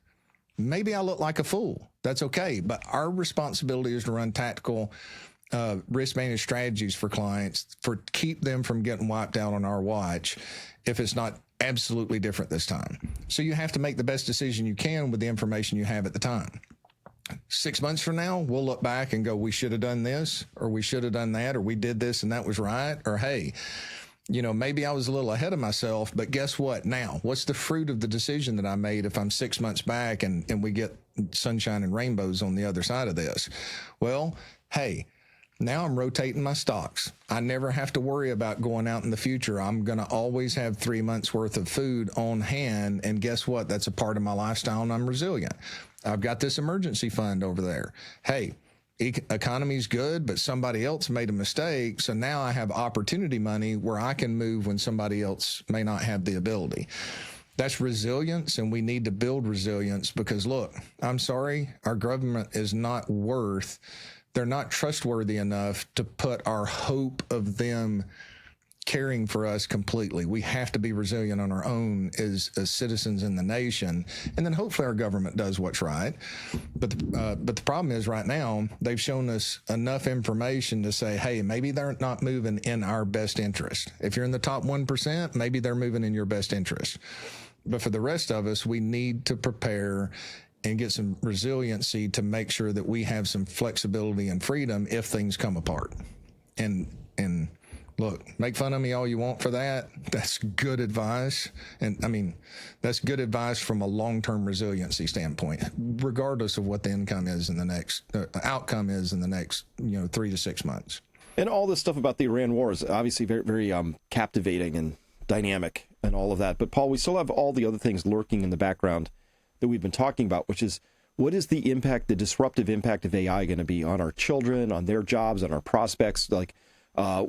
Maybe I look like a fool. That's okay. But our responsibility is to run tactical risk managed strategies for clients keep them from getting wiped out on our watch if it's not absolutely different this time. So you have to make the best decision you can with the information you have at the time. 6 months from now, we'll look back and go, we should have done this, or we should have done that, or we did this and that was right, or hey, maybe I was a little ahead of myself, but guess what? Now, what's the fruit of the decision that I made if I'm 6 months back and we get sunshine and rainbows on the other side of this? Well, hey, now I'm rotating my stocks. I never have to worry about going out in the future. I'm going to always have 3 months worth of food on hand. And guess what? That's a part of my lifestyle and I'm resilient. I've got this emergency fund over there. Hey, economy's good, but somebody else made a mistake. So now I have opportunity money where I can move when somebody else may not have the ability. That's resilience, and we need to build resilience because, look, I'm sorry, our government is not they're not trustworthy enough to put our hope of them caring for us completely. We have to be resilient on our own as citizens in the nation, and then hopefully our government does what's right. But the problem is right now they've shown us enough information to say, hey, maybe they're not moving in our best interest. If you're in the top 1%, maybe they're moving in your best interest. But for the rest of us, we need to prepare and get some resiliency to make sure that we have some flexibility and freedom if things come apart. And look, make fun of me all you want for that. That's good advice. And I mean, that's good advice from a long-term resiliency standpoint, regardless of what the income is in the next outcome is in the next, 3 to 6 months. And all this stuff about the Iran war is obviously very, very captivating and dynamic and all of that. But Paul, we still have all the other things lurking in the background that we've been talking about, which is what is the impact, the disruptive impact of AI going to be on our children, on their jobs, on our prospects? Like, how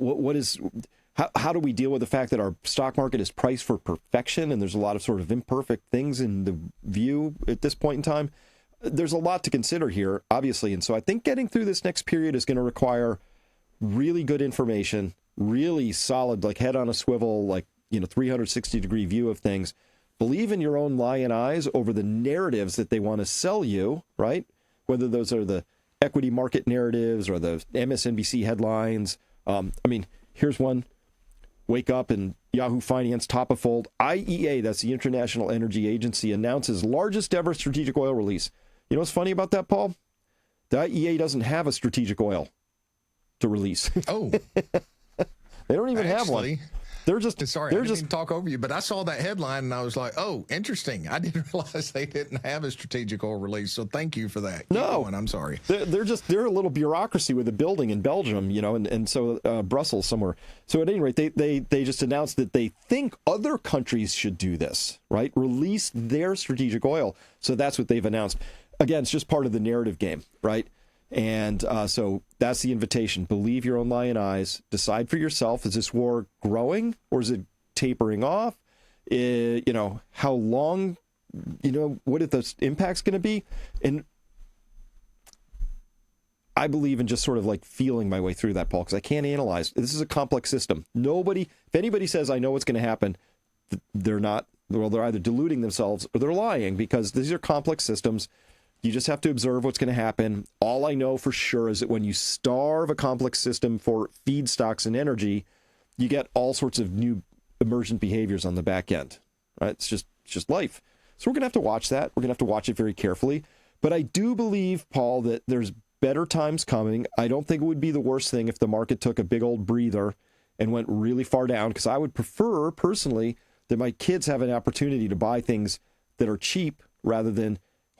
do we deal with the fact that our stock market is priced for perfection and there's a lot of sort of imperfect things in the view at this point in time? There's a lot to consider here, obviously. And so I think getting through this next period is going to require really good information, really solid, like head on a swivel, like, 360-degree view of things. Believe in your own lion eyes over the narratives that they want to sell you, right? Whether those are the equity market narratives or the MSNBC headlines. Here's one. Wake up and Yahoo Finance top of fold. IEA, that's the International Energy Agency, announces largest ever strategic oil release. You know what's funny about that, Paul? The IEA doesn't have a strategic oil to release. Oh. They don't even have one. They're just sorry. I didn't mean to talk over you, but I saw that headline and I was like, "Oh, interesting." I didn't realize they didn't have a strategic oil release. So thank you for that. Keep going. I'm sorry. They're a little bureaucracy with a building in Belgium, and so Brussels somewhere. So at any rate, they just announced that they think other countries should do this, right? Release their strategic oil. So that's what they've announced. Again, it's just part of the narrative game, right? And so that's the invitation. Believe your own lion eyes. Decide for yourself. Is this war growing or is it tapering off? How long? What are the impacts going to be? And I believe in just sort of like feeling my way through that, Paul, because I can't analyze. This is a complex system. If anybody says I know what's going to happen, they're not. Well, they're either deluding themselves or they're lying, because these are complex systems. You just have to observe what's going to happen. All I know for sure is that when you starve a complex system for feedstocks and energy, you get all sorts of new emergent behaviors on the back end. Right? It's just life. So we're going to have to watch that. We're going to have to watch it very carefully. But I do believe, Paul, that there's better times coming. I don't think it would be the worst thing if the market took a big old breather and went really far down, because I would prefer, personally, that my kids have an opportunity to buy things that are cheap rather than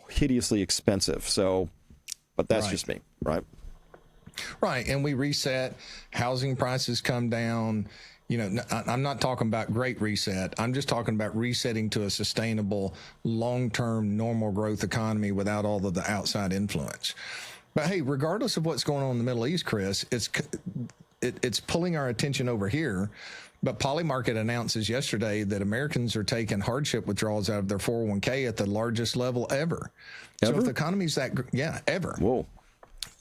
hideously expensive. So, but that's just me, right? Right. And we reset, housing prices come down. I'm not talking about great reset. I'm just talking about resetting to a sustainable, long-term, normal growth economy without all of the outside influence. But hey, regardless of what's going on in the Middle East, Chris, it's pulling our attention over here. But Polymarket announces yesterday that Americans are taking hardship withdrawals out of their 401k at the largest level ever. So if the economy's ever. Whoa.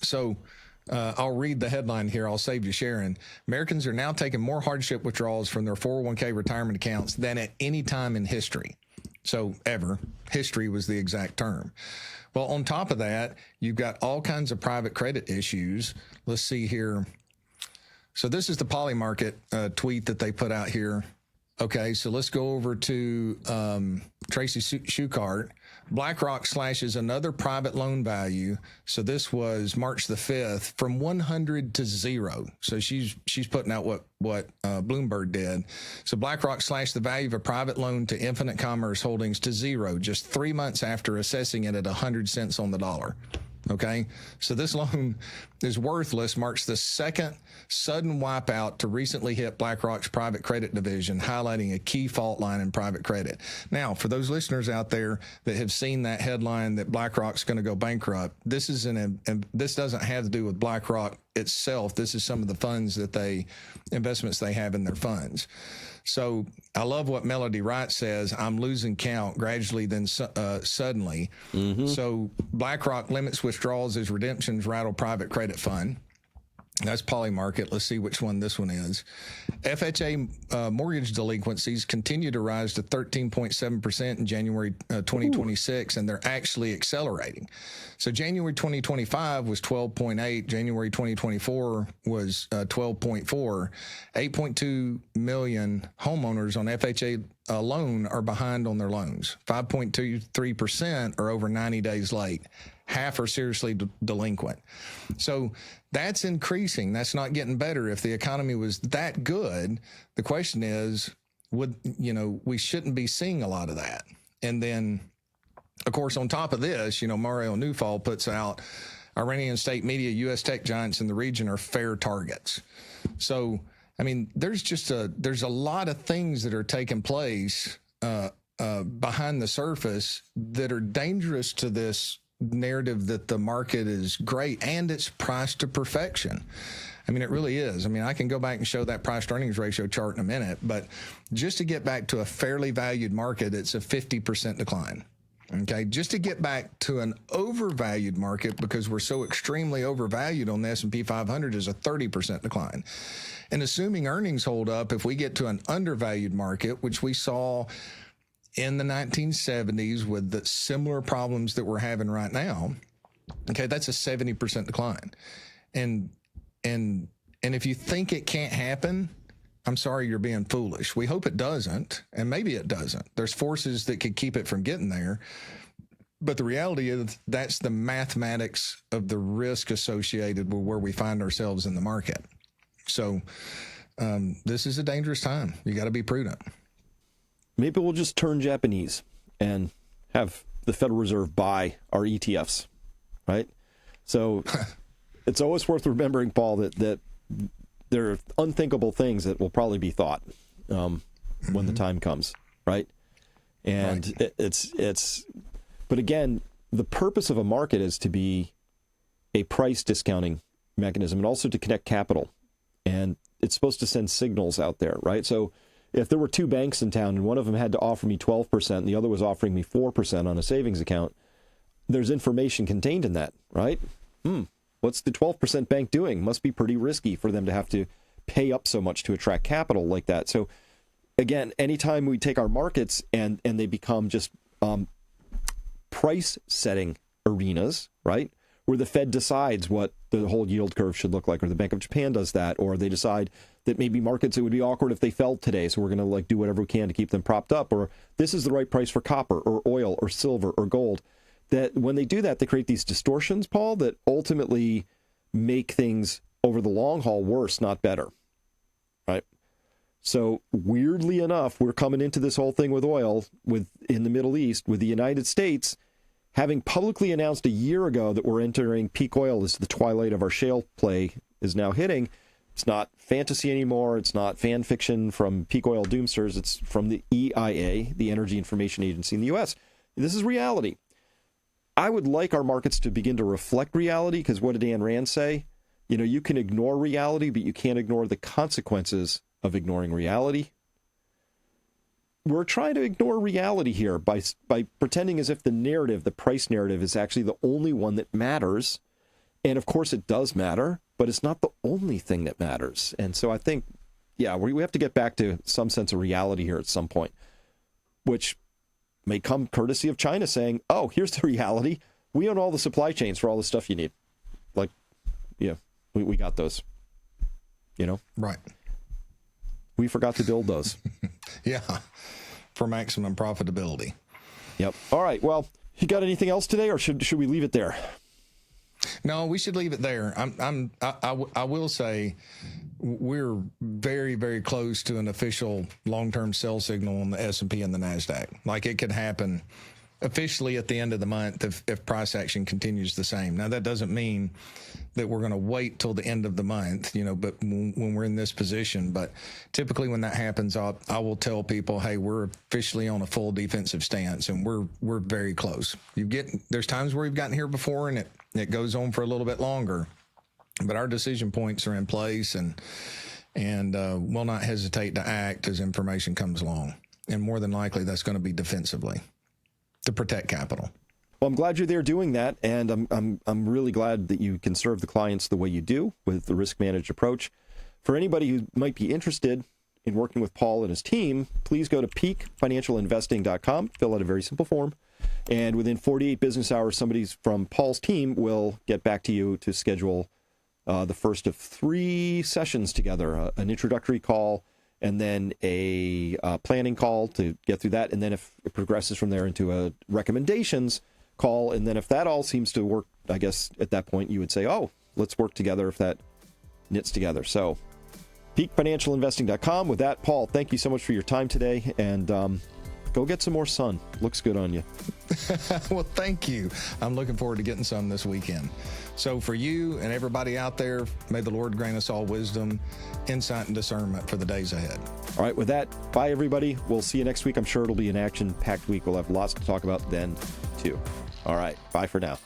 So I'll read the headline here. I'll save you sharing. Americans are now taking more hardship withdrawals from their 401k retirement accounts than at any time in history. So ever. History was the exact term. Well, on top of that, you've got all kinds of private credit issues. Let's see here. So this is the Polymarket tweet that they put out here. Okay, so let's go over to Tracy Schuchart. BlackRock slashes another private loan value. So this was March the 5th from 100 to 0. So she's putting out what Bloomberg did. So BlackRock slashed the value of a private loan to Infinite Commerce Holdings to 0 just 3 months after assessing it at 100 cents on the dollar. Okay, so this loan is worthless, marks the second sudden wipeout to recently hit BlackRock's private credit division, highlighting a key fault line in private credit. Now, for those listeners out there that have seen that headline that BlackRock's going to go bankrupt, this doesn't have to do with BlackRock itself. This is some of the investments they have in their funds. So I love what Melody Wright says. I'm losing count gradually, then suddenly. So BlackRock limits withdrawals as redemptions rattle private credit fund. That's Polymarket. Let's see which one this one is. FHA mortgage delinquencies continue to rise to 13.7% in January 2026, and they're actually accelerating. So January 2025 was 12.8. January 2024 was 12.4. 8.2 million homeowners on FHA alone are behind on their loans. 5.23% are over 90 days late. Half are seriously delinquent. So that's increasing. That's not getting better. If the economy was that good, the question is, we shouldn't be seeing a lot of that. And then, of course, on top of this, Mario Newfall puts out Iranian state media, U.S. tech giants in the region are fair targets. So, I mean, there's a lot of things that are taking place behind the surface that are dangerous to this narrative that the market is great and it's priced to perfection. I mean, it really is. I mean, I can go back and show that price to earnings ratio chart in a minute, but just to get back to a fairly valued market, it's a 50% decline. Okay. Just to get back to an overvalued market, because we're so extremely overvalued on the S&P 500, is a 30% decline. And assuming earnings hold up, if we get to an undervalued market, which we saw in the 1970s with the similar problems that we're having right now, okay, that's a 70% decline. And if you think it can't happen, I'm sorry, you're being foolish. We hope it doesn't, and maybe it doesn't. There's forces that could keep it from getting there. But the reality is that's the mathematics of the risk associated with where we find ourselves in the market. So this is a dangerous time. You got to be prudent. Maybe we'll just turn Japanese and have the Federal Reserve buy our ETFs, right? So it's always worth remembering, Paul, that there are unthinkable things that will probably be thought when the time comes, right? And right. But again, the purpose of a market is to be a price discounting mechanism and also to connect capital. And it's supposed to send signals out there, right? So if there were two banks in town and one of them had to offer me 12% and the other was offering me 4% on a savings account, there's information contained in that, right? What's the 12% bank doing? Must be pretty risky for them to have to pay up so much to attract capital like that. So again, anytime we take our markets and they become just price setting arenas, right? Where the Fed decides what the whole yield curve should look like, or the Bank of Japan does that, or they decide that maybe markets, it would be awkward if they fell today, so we're going to do whatever we can to keep them propped up, or this is the right price for copper or oil or silver or gold. That when they do that, they create these distortions, Paul, that ultimately make things over the long haul worse, not better, right? So weirdly enough, we're coming into this whole thing with oil in the Middle East with the United States having publicly announced a year ago that we're entering peak oil as the twilight of our shale play is now hitting. It's not fantasy anymore. It's not fan fiction from peak oil doomsters. It's from the EIA, the Energy Information Agency in the U.S. This is reality. I would like our markets to begin to reflect reality, because what did Ayn Rand say? You can ignore reality, but you can't ignore the consequences of ignoring reality. We're trying to ignore reality here by pretending as if the narrative, the price narrative, is actually the only one that matters. And of course it does matter, but it's not the only thing that matters. And so I think, we have to get back to some sense of reality here at some point, which may come courtesy of China saying, oh, here's the reality. We own all the supply chains for all the stuff you need. We got those, Right. We forgot to build those. Yeah. For maximum profitability. Yep. All right. Well, you got anything else today, or should we leave it there? No, we should leave it there. I will say we're very, very close to an official long-term sell signal on the S&P and the NASDAQ. Like, it could happen officially at the end of the month if price action continues the same. Now, that doesn't mean that we're going to wait till the end of the month, but when we're in this position. But typically when that happens, I will tell people, hey, we're officially on a full defensive stance, and we're very close. There's times where we've gotten here before, and it goes on for a little bit longer. But our decision points are in place, and will not hesitate to act as information comes along. And more than likely, that's going to be defensively to protect capital. Well, I'm glad you're there doing that, and I'm really glad that you can serve the clients the way you do with the risk managed approach. For anybody who might be interested in working with Paul and his team, please go to peakfinancialinvesting.com, fill out a very simple form, and within 48 business hours, somebody from Paul's team will get back to you to schedule the first of 3 sessions together, an introductory call, and then a planning call to get through that. And then if it progresses from there into a recommendations call, and then if that all seems to work, I guess at that point you would say, oh, let's work together if that knits together. So peakfinancialinvesting.com. With that, Paul, thank you so much for your time today, and go get some more sun. Looks good on you. Well, thank you. I'm looking forward to getting some this weekend. So for you and everybody out there, may the Lord grant us all wisdom, insight, and discernment for the days ahead. All right, with that, bye, everybody. We'll see you next week. I'm sure it'll be an action-packed week. We'll have lots to talk about then, too. All right, bye for now.